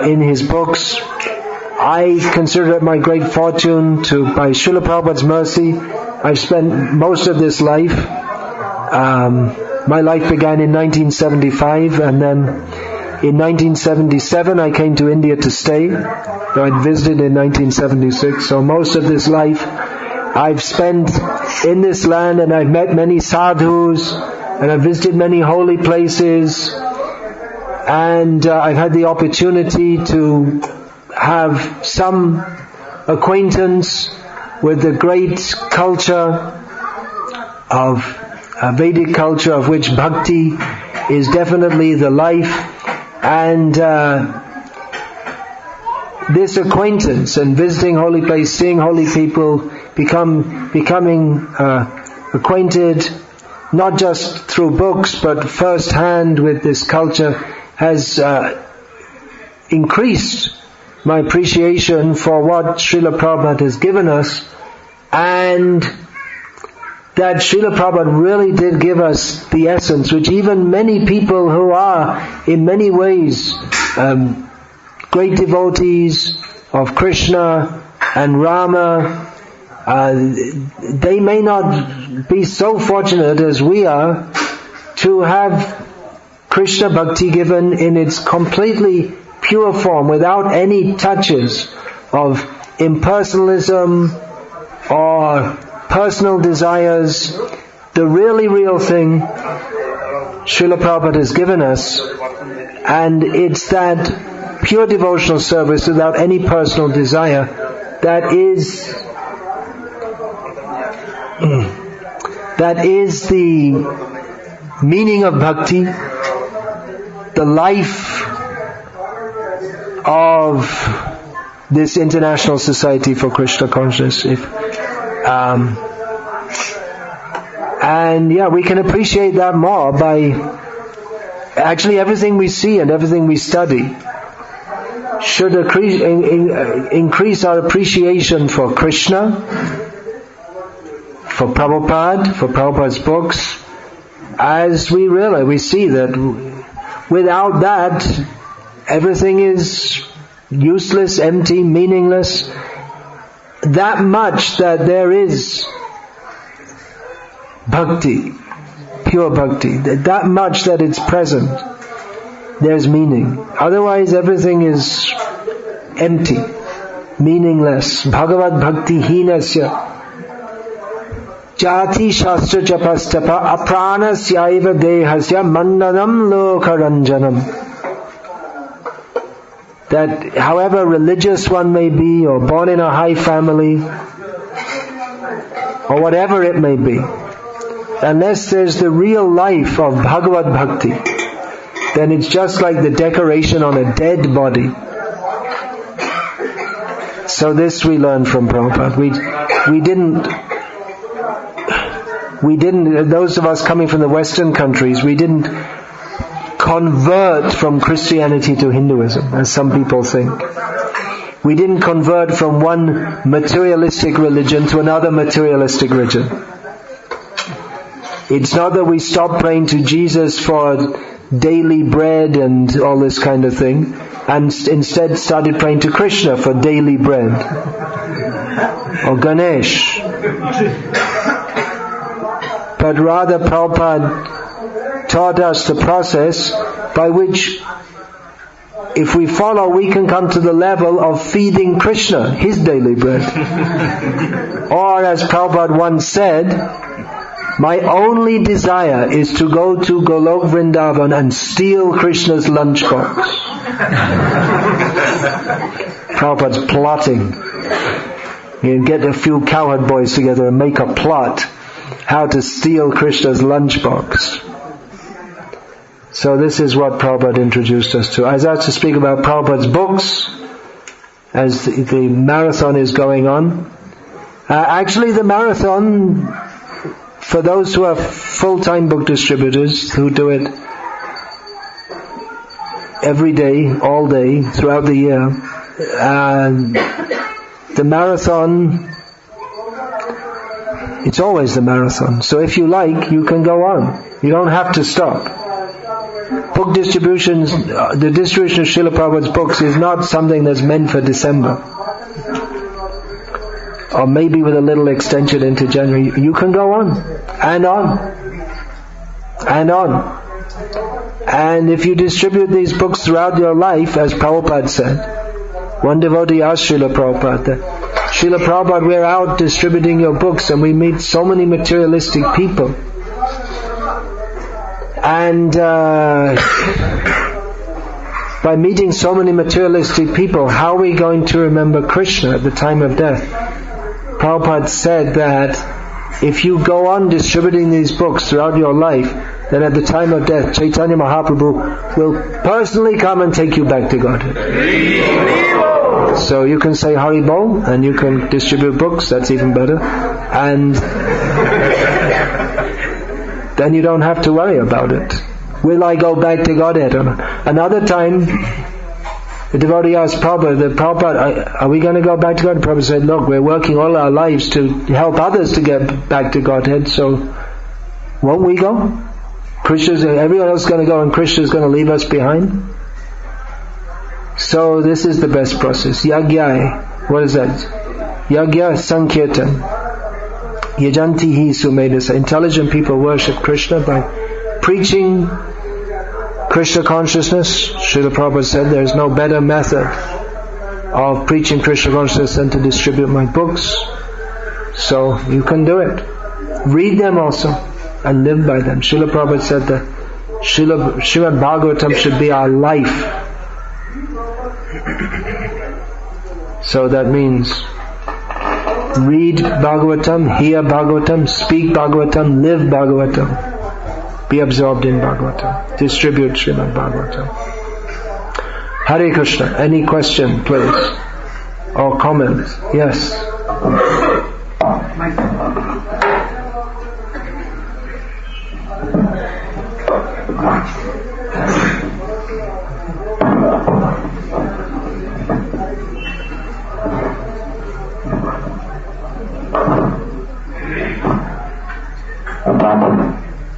in his books. I consider it my great fortune by Srila Prabhupada's mercy, I've spent most of this life. My life began in 1975, and then in 1977 I came to India to stay. I'd visited in 1976, so most of this life I've spent in this land, and I've met many sadhus, and I've visited many holy places, and I've had the opportunity to have some acquaintance with the great culture of Vedic culture, of which Bhakti is definitely the life. And this acquaintance and visiting holy place, seeing holy people, becoming acquainted, not just through books but first hand with this culture, has increased my appreciation for what Srila Prabhupada has given us, and that Srila Prabhupada really did give us the essence, which even many people who are in many ways great devotees of Krishna and Rama, they may not be so fortunate as we are to have Krishna Bhakti given in its completely pure form, without any touches of impersonalism or personal desires. The really real thing Srila Prabhupada has given us, and it's that pure devotional service without any personal desire that is the meaning of bhakti, the life of this International Society for Krishna Consciousness. We can appreciate that more by actually everything we see and everything we study should increase our appreciation for Krishna, for Prabhupada's books, as we realize, we see that without that everything is useless, empty, meaningless. That much that there is bhakti, pure bhakti, that much that it's present, there's meaning. Otherwise everything is empty, meaningless. Bhagavad bhakti hinasya jati shastra japastapa apranasya dehasya mandanam lokaranjanam. That however religious one may be, or born in a high family, or whatever it may be, unless there's the real life of Bhagavad Bhakti, then it's just like the decoration on a dead body. So this we learned from Prabhupada. We didn't, those of us coming from the Western countries, we didn't convert from Christianity to Hinduism, as some people think. We didn't convert from one materialistic religion to another materialistic religion. It's not that we stopped praying to Jesus for daily bread and all this kind of thing, and instead started praying to Krishna for daily bread. Or Ganesh. But rather Prabhupada taught us the process by which, if we follow, we can come to the level of feeding Krishna his daily bread. Or as Prabhupada once said, my only desire is to go to Golok Vrindavan and steal Krishna's lunchbox. Prabhupada's plotting. You get a few cowherd boys together and make a plot how to steal Krishna's lunchbox. So this is what Prabhupada introduced us to. I was asked to speak about Prabhupada's books as the marathon is going on. Actually the marathon, for those who are full-time book distributors who do it every day, all day, throughout the year, the marathon, it's always the marathon. So if you like, you can go on. You don't have to stop. Book distributions, the distribution of Srila Prabhupada's books is not something that's meant for December. Or maybe with a little extension into January. You can go on. And on. And on. And if you distribute these books throughout your life, as Prabhupada said, one devotee asked Srila Prabhupada, Srila Prabhupada, we're out distributing your books and we meet so many materialistic people. And by meeting so many materialistic people, how are we going to remember Krishna at the time of death? Prabhupada said that if you go on distributing these books throughout your life, then at the time of death, Chaitanya Mahaprabhu will personally come and take you back to Godhead. So you can say Hari Bol, and you can distribute books, that's even better. And then you don't have to worry about it. Will I go back to Godhead or not? Another time, the devotee asked Prabhupada, are we going to go back to Godhead? Prabhupada said, look, we're working all our lives to help others to get back to Godhead, so won't we go? Everyone else is going to go and Krishna is going to leave us behind? So this is the best process. Yagya, what is that? Yagya Sankirtan. Yajanti hi sumedasa. Intelligent people worship Krishna by preaching Krishna consciousness. Srila Prabhupada said there is no better method of preaching Krishna consciousness than to distribute my books. So you can do it. Read them also and live by them. Srila Prabhupada said that Srimad Bhagavatam should be our life. So that means read Bhagavatam, hear Bhagavatam, speak Bhagavatam, live Bhagavatam. Be absorbed in Bhagavatam. Distribute Srimad Bhagavatam. Hare Krishna. Any question, please? Or comment? Yes.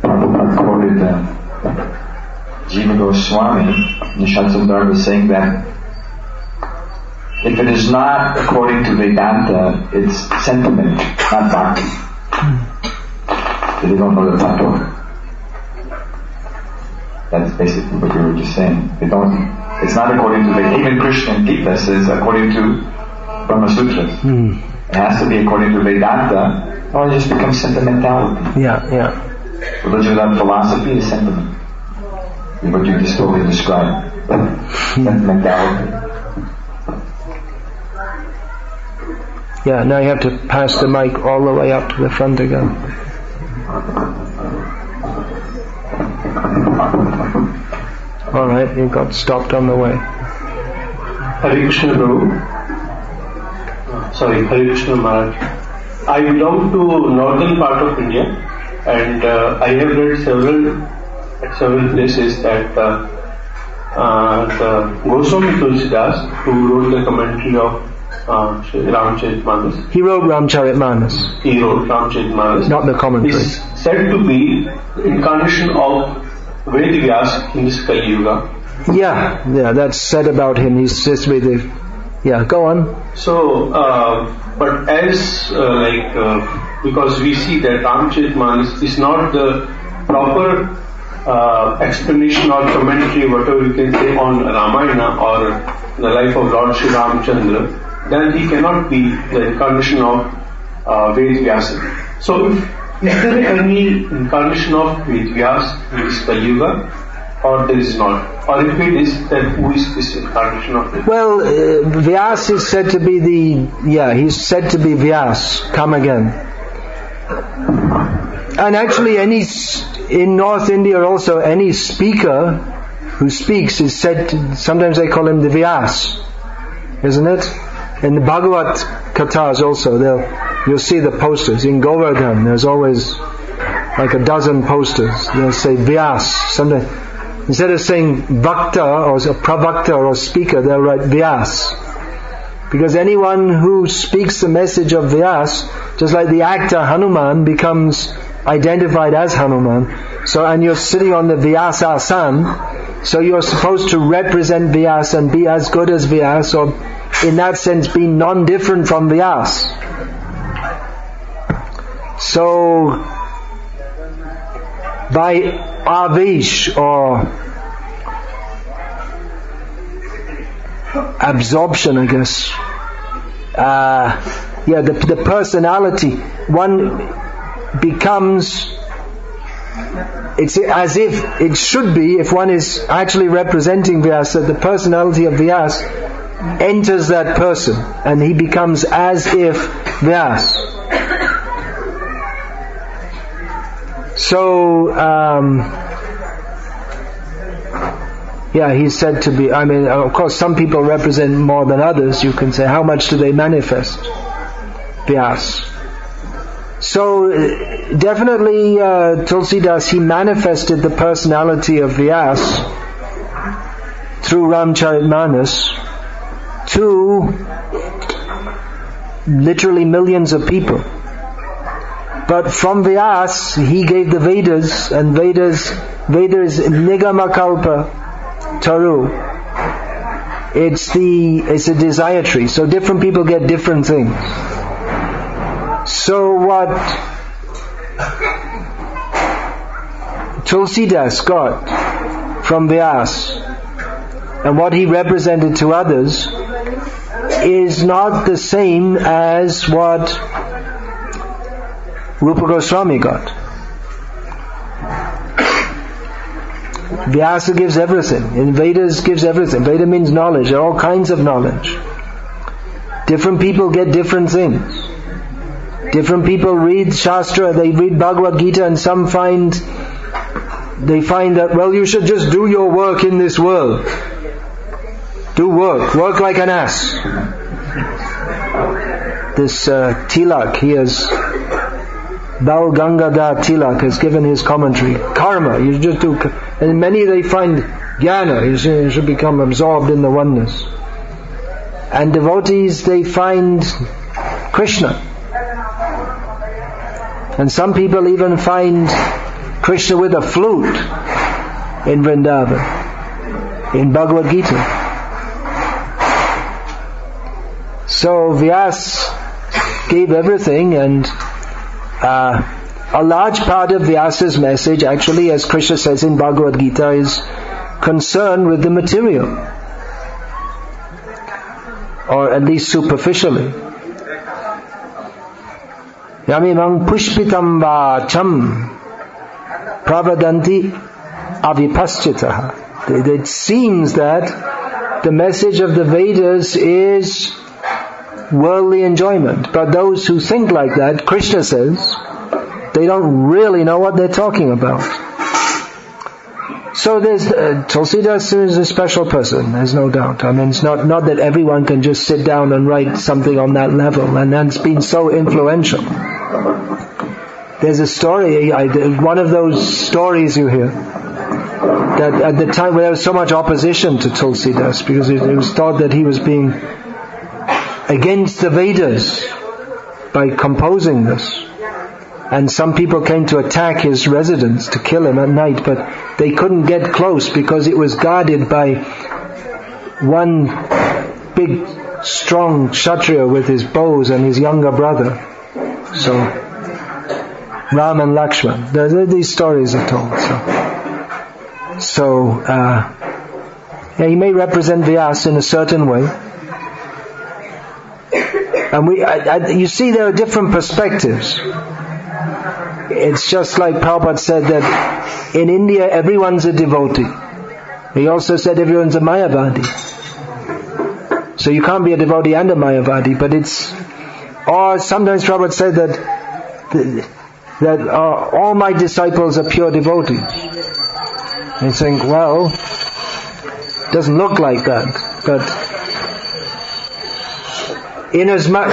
Prabhupada quoted Jiva Goswami, Nishatsundar was saying that if it is not according to Vedanta, it's sentiment, not bhakti. So they don't know the tattva. That's basically what you were just saying. It's not according to Vedanta. Even Krishna and Gita says according to Brahma Sutras. It has to be according to Vedanta, or it just becomes sentimentality. Yeah. Religion without philosophy is sentiment. What you just totally described. Sentimentality. Yeah, now you have to pass the mic all the way up to the front again. Alright, you got stopped on the way. Hare Krishna Prabhu. Hare Krishna Maharaj. I belong to northern part of India, and I have read at several places that the Goswami Tulsidas, who wrote the commentary of Ramcharitmanas. He wrote Ramcharitmanas. He wrote Ramcharitmanas. Not the commentary. Is said to be the incarnation of Ved Vyas in this Kali Yuga. Yeah, that's said about him. He's just with the... Yeah, go on. So, but as because we see that Ramcharitmanas is not the proper explanation or commentary, whatever you can say, on Ramayana or the life of Lord Sri Ramchandra, then he cannot be the incarnation of Ved Vyasa. So, is there any incarnation of Ved Vyasa in this Kali Yuga, or there is not? Or if it is, then who is this incarnation of Ved? Well, Vyas is said to be he's said to be Vyas, come again. And actually in North India also, any speaker who speaks is said to, sometimes they call him the Vyas, isn't it? In the Bhagavat Kathas also, you'll see the posters. In Govardhan, there's always like a dozen posters. They'll say Vyas. Sometimes, instead of saying Bhakta or Pravakta or speaker, they'll write Vyas. Because anyone who speaks the message of Vyas, just like the actor Hanuman becomes identified as Hanuman. So, and you're sitting on the Vyasa-san, so you're supposed to represent Vyas and be as good as Vyas, or in that sense be non-different from Vyas. So, by Avish or absorption, I guess, the personality, one becomes, it's as if it should be, if one is actually representing Vyasa, the personality of Vyas enters that person and he becomes as if Vyas. So he's said to be, I mean, of course some people represent more than others. You can say, how much do they manifest? Vyas. So definitely Tulsidas, he manifested the personality of Vyas through Ramcharitmanas to literally millions of people. But from Vyas, he gave the Vedas, and Vedas Nigamakalpa Taru. It's a desire tree. So different people get different things. So what Tulsidas got from Vyas and what he represented to others is not the same as what Rupa Goswami got. Vyasa gives everything, and Vedas gives everything. Veda means knowledge, there are all kinds of knowledge. Different people get different things. Different people read Shastra, they read Bhagavad Gita, and some find that, well, you should just do your work in this world. Do work like an ass. This Tilak, Bal Gangadhar Tilak has given his commentary. Karma, you just do, and many they find jnana, you should become absorbed in the oneness. And devotees, they find Krishna. And some people even find Krishna with a flute in Vrindavan, in Bhagavad Gita. So Vyas gave everything, and a large part of Vyasa's message, actually, as Krishna says in Bhagavad Gita, is concerned with the material, or at least superficially. Yamimang pushpitam vacham pravadanti avipaschitaha. It seems that the message of the Vedas is worldly enjoyment, but those who think like that, Krishna says, they don't really know what they're talking about. So there's Tulsidas is a special person, there's no doubt. I mean, it's not that everyone can just sit down and write something on that level, and that's been so influential. There's a story, one of those stories you hear, that at the time there was so much opposition to Tulsidas, because it was thought that he was being against the Vedas by composing this. And some people came to attack his residence to kill him at night, but they couldn't get close because it was guarded by one big strong Kshatriya with his bows and his younger brother. So Ram and Lakshman, these stories are told. So he may represent Vyasa in a certain way. And you see, there are different perspectives. It's just like Prabhupada said that in India everyone's a devotee. He also said everyone's a Mayavadi. So you can't be a devotee and a Mayavadi, but or sometimes Prabhupada said that all my disciples are pure devotees. And you think, well, it doesn't look like that, but inasmuch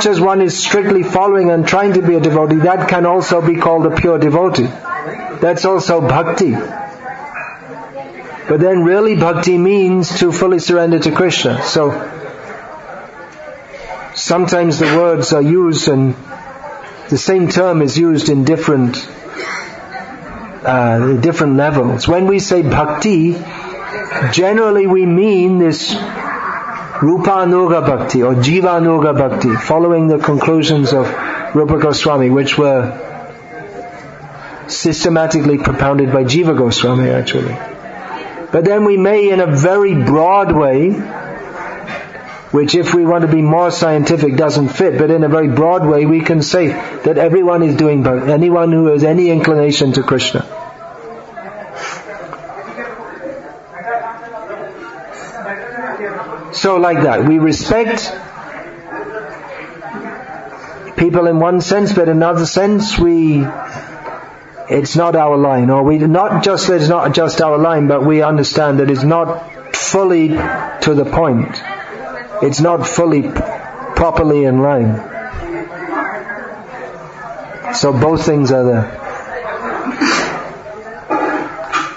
as one is strictly following and trying to be a devotee, that can also be called a pure devotee. That's also bhakti. But then really bhakti means to fully surrender to Krishna. So sometimes the words are used and the same term is used in different levels. When we say bhakti, generally we mean this Rupa-anuga Bhakti or Jiva-anuga Bhakti, following the conclusions of Rupa Goswami, which were systematically propounded by Jiva Goswami actually. But then we may, in a very broad way, which if we want to be more scientific doesn't fit, but in a very broad way we can say that everyone is doing bhakti, anyone who has any inclination to Krishna. So like that, we respect people in one sense, but in another sense it's not our line, or not just that it's not just our line, but we understand that it's not fully to the point. It's not fully properly in line. So both things are there.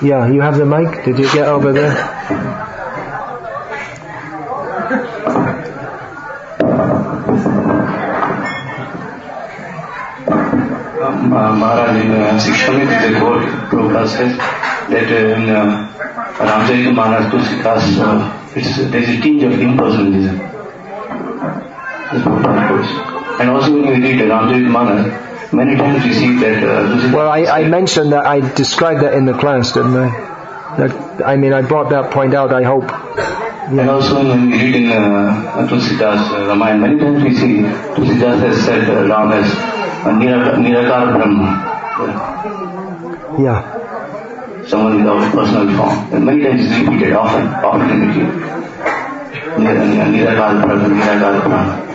Yeah, you have the mic? Did you get over there? Maharaj, in 6th the court, Prabhupada says that in Ramcharita Manas Tulsidas, there is a tinge of impersonalism. And also when we read Ramcharita Manas, many times we see that Tulsidas... Well, I mentioned that, I described that in the class, didn't I? I brought that point out, I hope. Yeah. And also when we read in Tulsidas Ramayana, many times we see Tulsidas has said Ram as Nirakar Brahma. Yeah. Someone without personal form. And many times it's repeated, often repeated. Nirakar Brahma, Nirakar Brahma.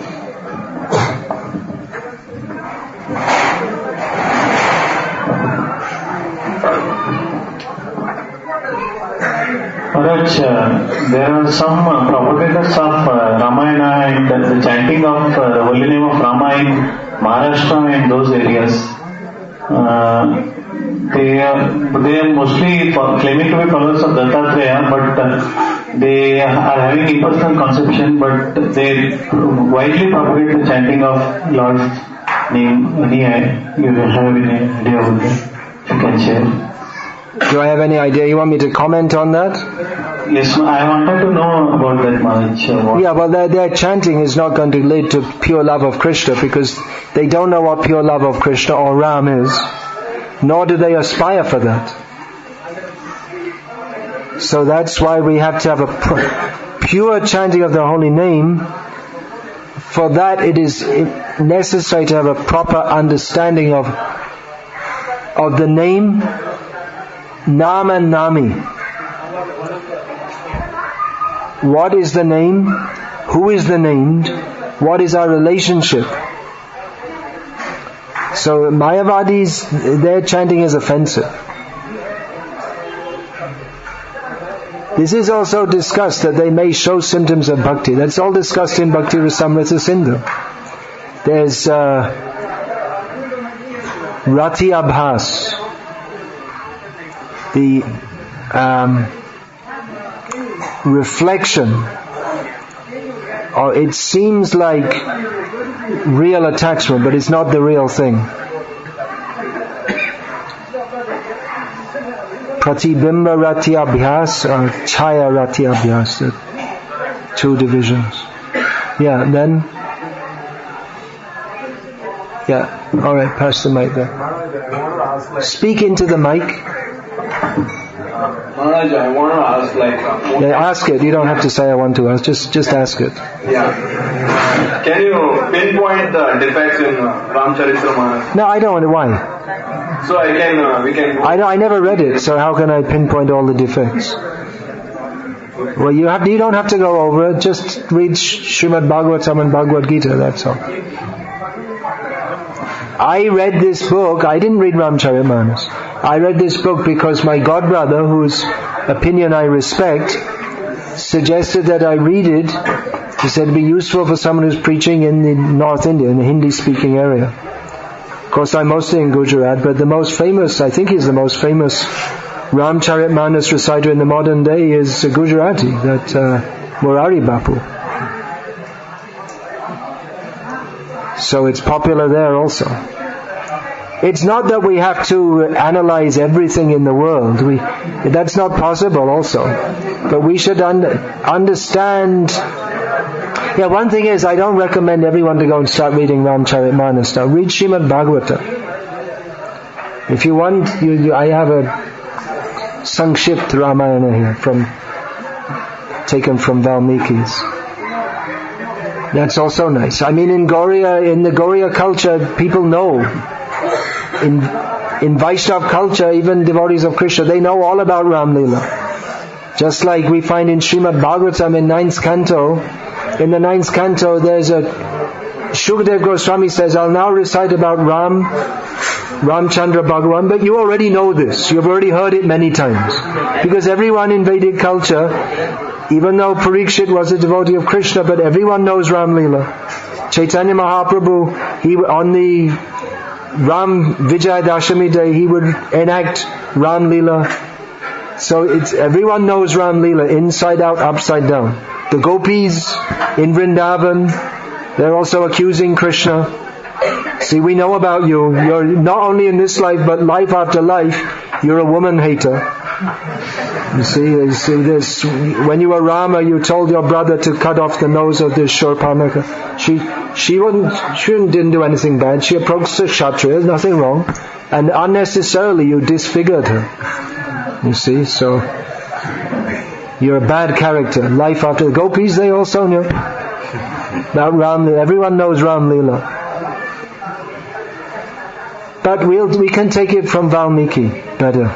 Maharaj, there are some propagators of Ramayana and the chanting of the holy name of Rama in Maharashtra and those areas. They are mostly claiming to be followers of Dattatreya, but they are having impersonal conception, but they widely propagate the chanting of Lord's name. You have any idea of that? You can share. Do I have any idea? You want me to comment on that? Yes, I wanted to know about that much. Yeah, well, their chanting is not going to lead to pure love of Krishna, because they don't know what pure love of Krishna or Ram is, nor do they aspire for that. So that's why we have to have a pure chanting of the holy name. For that it is necessary to have a proper understanding of the name, Nam and Nami. What is the name? Who is the named? What is our relationship? So Mayavadis, their chanting is offensive. This is also discussed, that they may show symptoms of bhakti. That's all discussed in Bhakti Rasamrita Sindhu. There's Rati Abhas. the reflection, or it seems like real attachment, but it's not the real thing. Pratibimba Rati Abhyas or Chaya Rati Abhyas, the two divisions. Yeah, and then? Yeah, alright, pass the mic there. Speak into the mic. Maharaj, I want to ask ask it, you don't have to say I want to ask, just ask it. Yeah. Can you pinpoint the defects in Ramcharitmanas? No, I don't, why? So we can... I never read it, so how can I pinpoint all the defects? Well, you don't have to go over it, just read Srimad Bhagavatam and Bhagavad Gita, that's all. I read this book, I didn't read Ramcharitmanas. I read this book because my godbrother, whose opinion I respect, suggested that I read it. He said it'd be useful for someone who's preaching in the North India, in the Hindi-speaking area. Of course, I'm mostly in Gujarat, but the most famous, I think he's the most famous Ramcharitmanas reciter in the modern day is Gujarati, that Murari Bapu. So it's popular there also. It's not that we have to analyze everything in the world. That's not possible also. But we should understand. Yeah, one thing is, I don't recommend everyone to go and start reading Ramcharitmanas now. Read Srimad Bhagavatam. If you want, I have a Sankshipt Ramayana here, taken from Valmiki's. That's also nice. I mean, in the Gauriya culture, people know. In Vaishnav culture, even devotees of Krishna, they know all about Ram Leela. Just like we find in Srimad Bhagavatam in 9th canto, in the 9th canto there's Shukadev Goswami says, I'll now recite about Ramchandra Bhagavan, but you already know this. You've already heard it many times. Because everyone in Vedic culture, even though Parikshit was a devotee of Krishna, but everyone knows Ram Leela. Chaitanya Mahaprabhu, on the Ram Vijay Dashami day, he would enact Ram Leela. So everyone knows Ram Leela, inside out, upside down. The gopis in Vrindavan, they're also accusing Krishna. See, we know about you. You're not only in this life, but life after life, you're a woman hater. You see this, when you were Rama, you told your brother to cut off the nose of this Shurpanaka. She didn't do anything bad. She approached the Kshatriyas, nothing wrong. And unnecessarily you disfigured her. You see, so you're a bad character. Life after the gopis, they also knew about Ram Leela. Everyone knows Ram Leela. But we can take it from Valmiki better.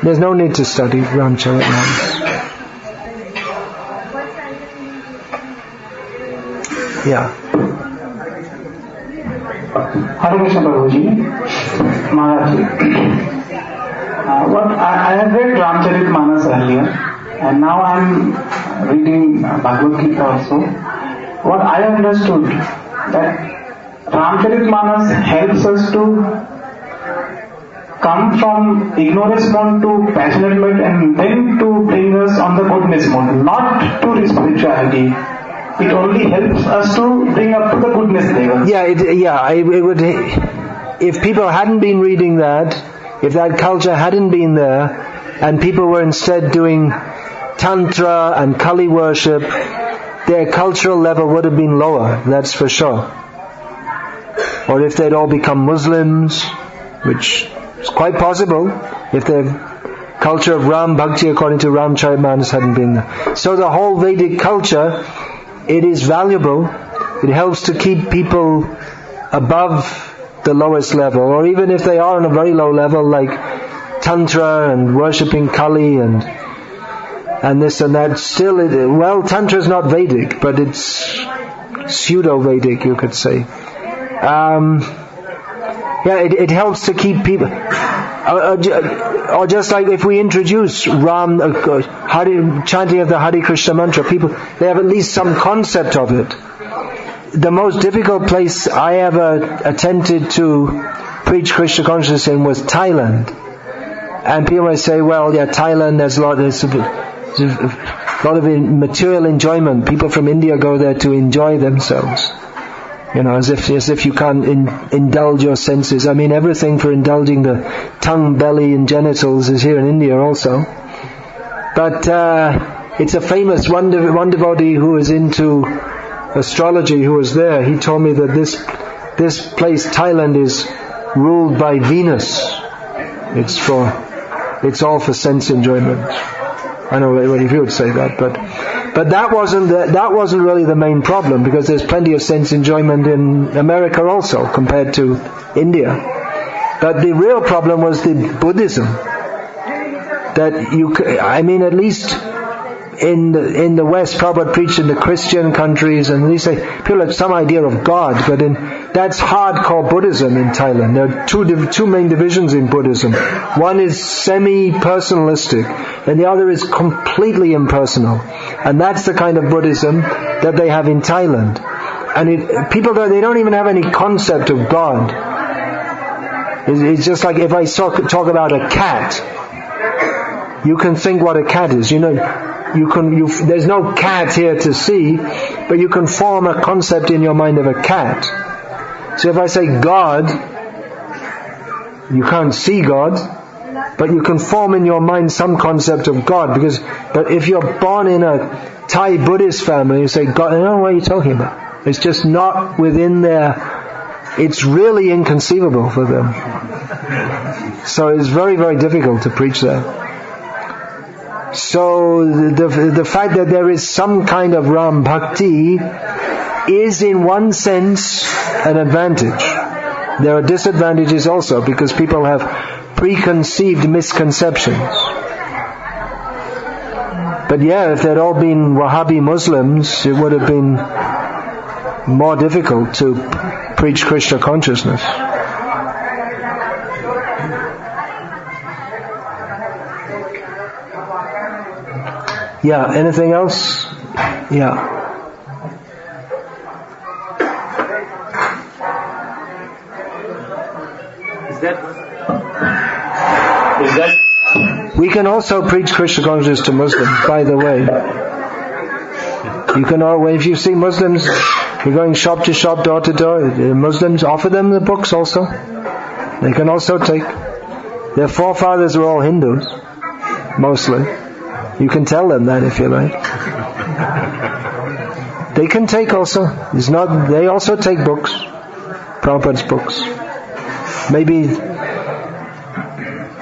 There's no need to study Ramcharitmanas. Yeah. Hare Krishna Prabhuji, Maharaj. I have read Ramcharitmanas earlier, and now I am reading Bhagavad Gita also. What I understood, that Ramcharitmanas helps us to come from ignorance mode to passionate mode, and then to bring us on the goodness mode, not to spirituality. It only helps us to bring up to the goodness level. It would. If people hadn't been reading that, if that culture hadn't been there, and people were instead doing tantra and Kali worship, their cultural level would have been lower. That's for sure. Or if they'd all become Muslims, which is quite possible, if the culture of Ram Bhakti according to Ramcharitmanas hadn't been there. So the whole Vedic culture, it is valuable. It helps to keep people above the lowest level, or even if they are on a very low level, like Tantra and worshipping Kali and this and that, still, Tantra is not Vedic, but it's pseudo-Vedic, you could say. It helps to keep people, or just like if we introduce Ram, chanting of the Hare Krishna mantra, people, they have at least some concept of it. The most difficult place I ever attempted to preach Krishna consciousness in was Thailand. And people might say, well, yeah, Thailand, there's a lot of material enjoyment. People from India go there to enjoy themselves. As if you can't indulge your senses. I mean, everything for indulging the tongue, belly and genitals is here in India also. But it's a famous one devotee who is into astrology who was there. He told me that this place, Thailand, is ruled by Venus. It's all for sense enjoyment. I know if you would say that, but that wasn't really the main problem, because there's plenty of sense enjoyment in America also compared to India. But the real problem was the Buddhism. That at least in the West, Prabhupada preached in the Christian countries, and they say people have some idea of God, but that's hardcore Buddhism in Thailand. There are two main divisions in Buddhism. One is semi-personalistic, and the other is completely impersonal. And that's the kind of Buddhism that they have in Thailand. And people don't even have any concept of God. It's just like if I talk about a cat, you can think what a cat is. There's no cat here to see, but you can form a concept in your mind of a cat. So if I say God, you can't see God, but you can form in your mind some concept of God. But if you're born in a Thai Buddhist family, you say God, I don't know what you're talking about. It's just not within their. It's really inconceivable for them. So it's very, very difficult to preach that. So the fact that there is some kind of Ram Bhakti is in one sense an advantage. There are disadvantages also, because people have preconceived misconceptions. But yeah, if they'd all been Wahhabi Muslims, it would have been more difficult to preach Krishna consciousness. Yeah, anything else? Yeah. Is that? We can also preach Krishna consciousness to Muslims, by the way. You can always, if you see Muslims, you're going shop to shop, door to door, Muslims, offer them the books also. They can also take. Their forefathers were all Hindus, mostly. You can tell them that if you like. They can take also. They also take books, Prabhupada's books. Maybe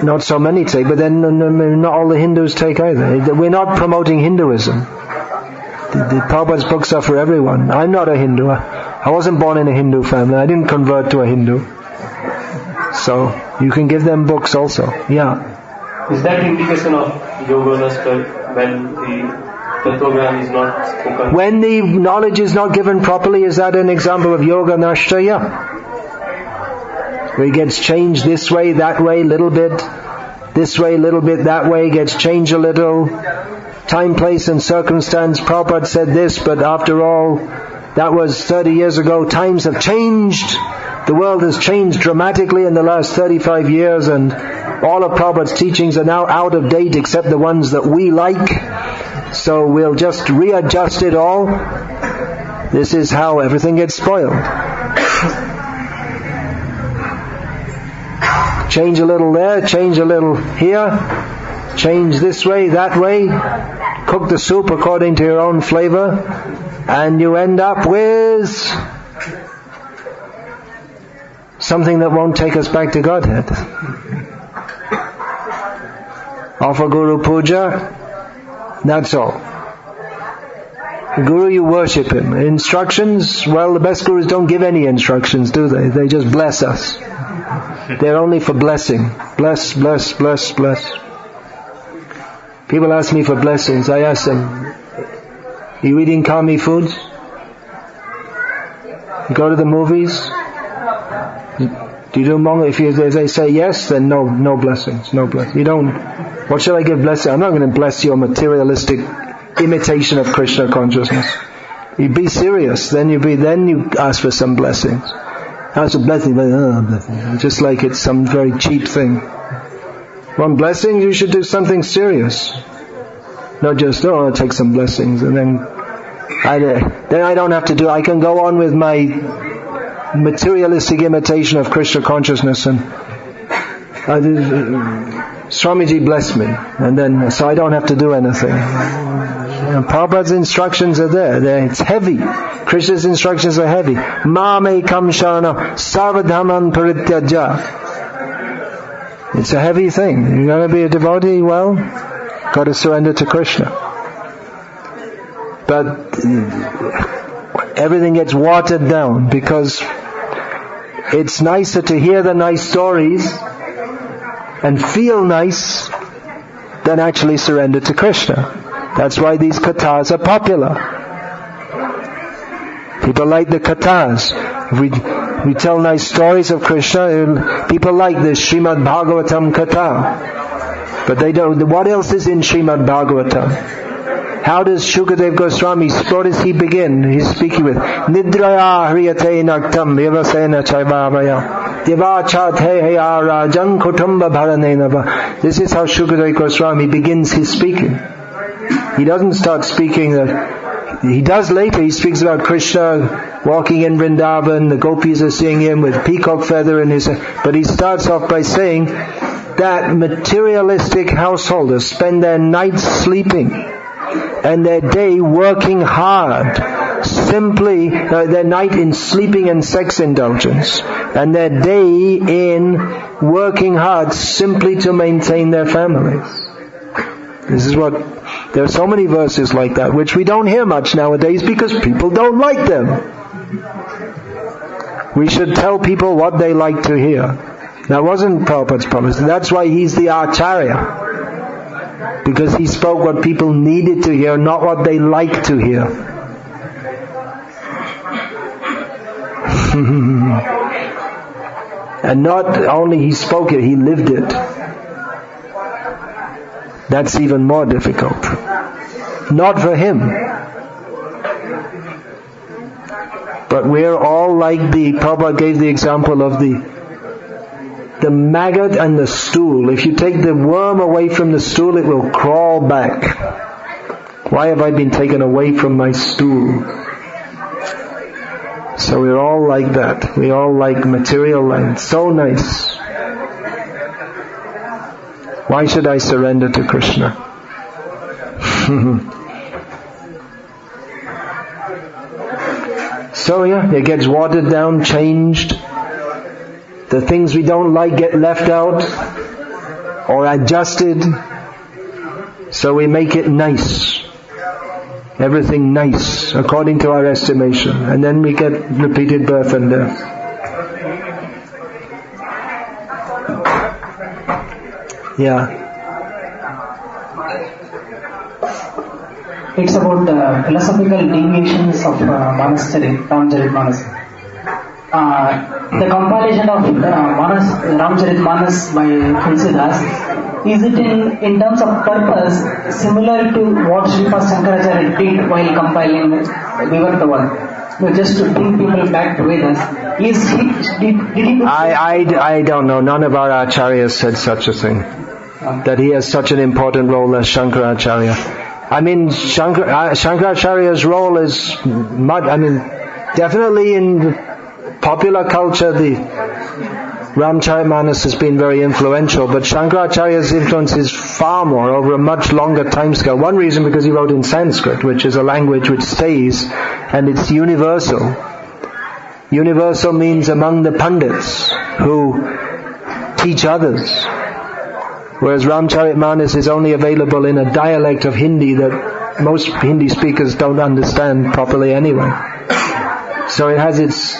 not so many take, but then not all the Hindus take either. We're not promoting Hinduism. The Prabhupada's books are for everyone. I'm not a Hindu. I wasn't born in a Hindu family. I didn't convert to a Hindu. So you can give them books also. Yeah. Is that indication of yoga nashta when the program is not spoken? When the knowledge is not given properly, is that an example of yoga nashta? Yeah. Where it gets changed this way, that way, little bit. This way, little bit, that way, gets changed a little. Time, place and circumstance. Prabhupada said this, but after all, that was 30 years ago. Times have changed. The world has changed dramatically in the last 35 years, and all of Prabhupada's teachings are now out of date except the ones that we like. So we'll just readjust it all. This is how everything gets spoiled. Change a little there, change a little here, change this way, that way, cook the soup according to your own flavor, and you end up with something that won't take us back to Godhead. Offer Guru Puja, that's all. The Guru, you worship him. Instructions, well, the best Gurus don't give any instructions, do they? They just bless us. They're only for blessing. Bless, bless, bless, bless. People ask me for blessings. I ask them, are you eating kami foods? You go to the movies? Do you do monga? If they say yes, then no blessings. No blessings. You don't. What should I give blessing? I'm not going to bless your materialistic imitation of Krishna consciousness. You be serious. Then you ask for some blessings. Ask for blessing, but blessing. Just like it's some very cheap thing. Want blessings? You should do something serious. Not just, I'll take some blessings and then I don't have to I can go on with my materialistic imitation of Krishna consciousness and Swamiji blessed me, and then so I don't have to do anything. Prabhupada's instructions are there. It's heavy. Krishna's instructions are heavy. Mamekam sharana sarvadhaman parityaja. It's a heavy thing. You're going to be a devotee, well, got to surrender to Krishna. But everything gets watered down because it's nicer to hear the nice stories and feel nice than actually surrender to Krishna. That's why these kathas are popular. People like the kathas. If we tell nice stories of Krishna, people like this Srimad Bhagavatam katha. But they don't. What else is in Srimad Bhagavatam? How does Shukadev Goswami, what does he begin? He's speaking with Nidraya hriyate naktam vyavasena chaivavaya devachate heya rajang kutumba bharanenava. This is how Shukadev Goswami begins his speaking. He doesn't start speaking he does later. He speaks about Krishna walking in Vrindavan, the gopis are seeing him with peacock feather in his head. But he starts off by saying that materialistic householders spend their nights sleeping and their day working hard, simply their night in sleeping and sex indulgence, and their day in working hard simply to maintain their families. This is what, there are so many verses like that, which we don't hear much nowadays because people don't like them. We should tell people what they like to hear. That wasn't Prabhupada's promise. That's why he's the Acharya. Because he spoke what people needed to hear, not what they like to hear. And not only he spoke it, he lived it. That's even more difficult. Not for him. But we're all like Prabhupada gave the example of the maggot and the stool. If you take the worm away from the stool, it will crawl back. Why have I been taken away from my stool? So we're all like that. We all like material life. So nice. Why should I surrender to Krishna? So it gets watered down, changed. The things we don't like get left out or adjusted, so we make it nice. Everything nice, according to our estimation. And then we get repeated birth and death. It's about the philosophical deviations of Ramcharitmanas. The compilation of Ramcharitmanas by Tulsidas, is it in terms of purpose similar to what Sripad Shankaracharya did while compiling Vivartavan? Just to bring people back to Vedas. Did he do I don't know. None of our acharyas said such a thing. That he has such an important role as Shankaracharya. I mean, Shankaracharya's role is definitely in popular culture, the Ramcharitmanas has been very influential, but Shankaracharya's influence is far more, over a much longer time scale. One reason because he wrote in Sanskrit, which is a language which stays, and it's universal. Universal means among the Pandits who teach others. Whereas Ramcharitmanas is only available in a dialect of Hindi that most Hindi speakers don't understand properly anyway. So it has its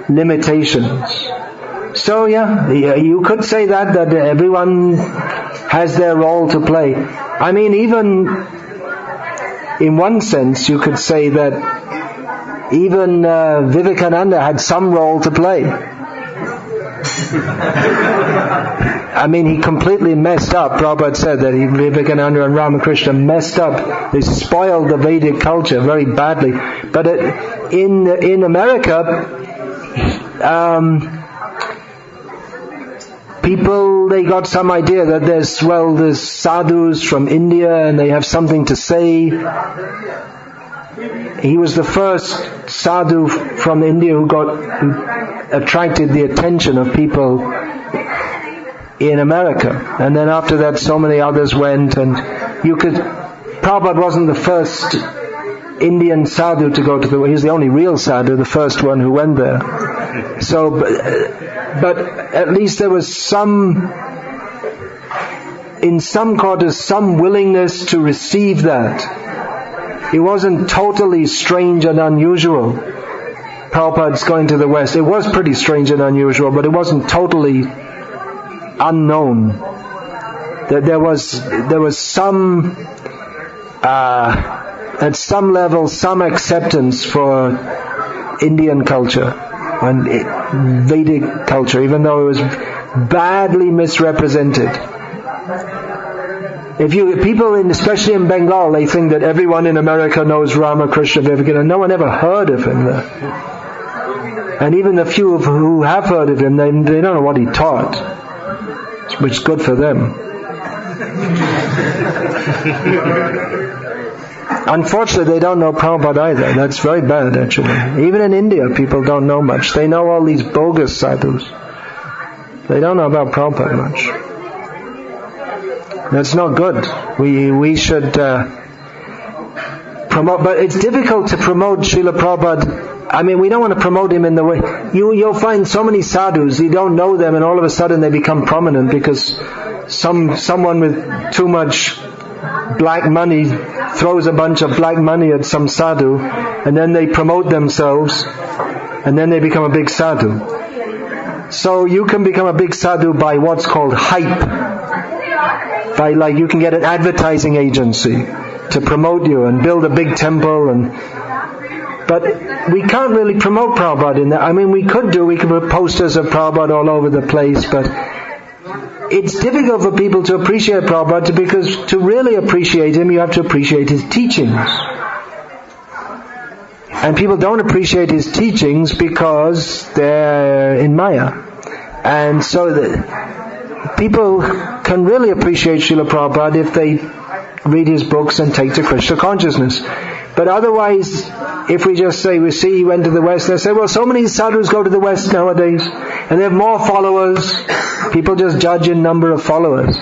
limitations. So you could say that everyone has their role to play. I mean, even in one sense you could say that even Vivekananda had some role to play. I mean, he completely messed up. Prabhupada said that Vivekananda and Ramakrishna messed up. They spoiled the Vedic culture very badly. But in America, people they got some idea that there's sadhus from India and they have something to say. He was the first sadhu from India who attracted the attention of people in America. And then after that so many others went, and Prabhupada wasn't the first Indian sadhu to go to he was the only real sadhu, the first one who went there. So, but at least there was in some quarters, some willingness to receive that. It wasn't totally strange and unusual, Prabhupada's going to the West. It was pretty strange and unusual, but it wasn't totally unknown. That there was some, at some level, some acceptance for Indian culture and Vedic culture, even though it was badly misrepresented. People, especially in Bengal, they think that everyone in America knows Ramakrishna Vivekananda. No one ever heard of him there. And even the few who have heard of him, they don't know what he taught, which is good for them. Unfortunately, they don't know Prabhupada either. That's very bad, actually. Even in India, people don't know much. They know all these bogus sadhus. They don't know about Prabhupada much. That's not good. We should promote, but it's difficult to promote Srila Prabhupada. I mean, we don't want to promote him in the way. You'll find so many sadhus, you don't know them, and all of a sudden they become prominent because someone with too much black money throws a bunch of black money at some sadhu, and then they promote themselves, and then they become a big sadhu. So you can become a big sadhu by what's called hype. You can get an advertising agency to promote you and build a big temple, but we can't really promote Prabhupada in that. I mean, we could put posters of Prabhupada all over the place, but it's difficult for people to appreciate Prabhupada because to really appreciate him, you have to appreciate his teachings. And people don't appreciate his teachings because they're in Maya. And so people can really appreciate Srila Prabhupada if they read his books and take to Krishna consciousness. But otherwise, if we just say, he went to the West, they say, well, so many sadhus go to the West nowadays, and they have more followers. People just judge in number of followers.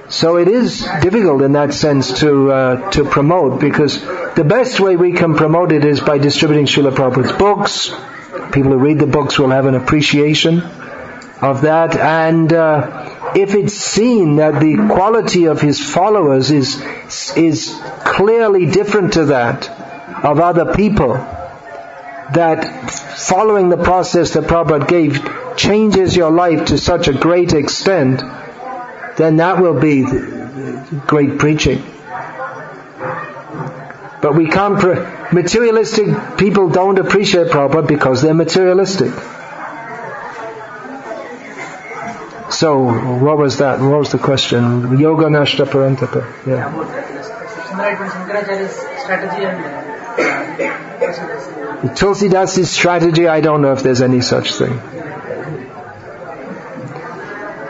So it is difficult in that sense to promote, because the best way we can promote it is by distributing Srila Prabhupada's books. People who read the books will have an appreciation of that, and if it's seen that the quality of his followers is clearly different to that of other people, that following the process that Prabhupada gave changes your life to such a great extent, then that will be great preaching. But we can't. Materialistic people don't appreciate Prabhupada because they're materialistic. So, what was that? What was the question? Yoga Nashta Parantapa. Yeah. Tulsidas's strategy, I don't know if there's any such thing.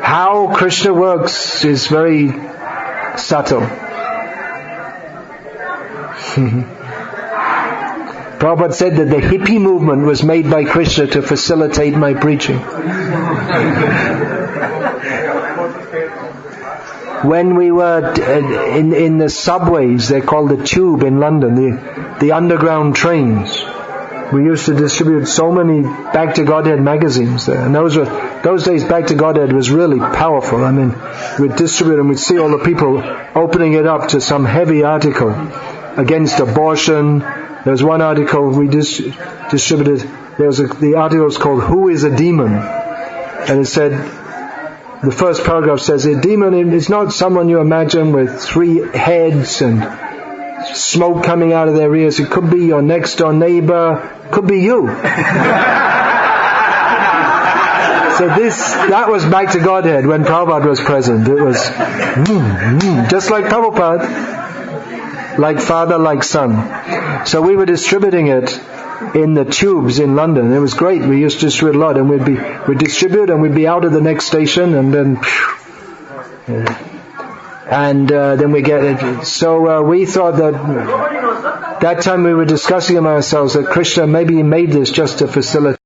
How Krishna works is very subtle. Prabhupada said that the hippie movement was made by Krishna to facilitate my preaching. When we were in the subways, they're called the Tube in London, the underground trains, we used to distribute so many Back to Godhead magazines there. And those days Back to Godhead was really powerful. I mean, we'd distribute and we'd see all the people opening it up to some heavy article against abortion. There was one article we distributed. The article was called "Who is a Demon?" And it said, the first paragraph says, a demon is not someone you imagine with 3 heads and smoke coming out of their ears. It could be your next door neighbor, could be you. So that was Back to Godhead when Prabhupada was present. It was just like Prabhupada, like father, like son. So we were distributing it in the tubes in London. It was great. We used to distribute a lot, and we'd distribute, and we'd be out at the next station, and then, then we get it. So we thought that time we were discussing among ourselves that Krishna maybe he made this just to facilitate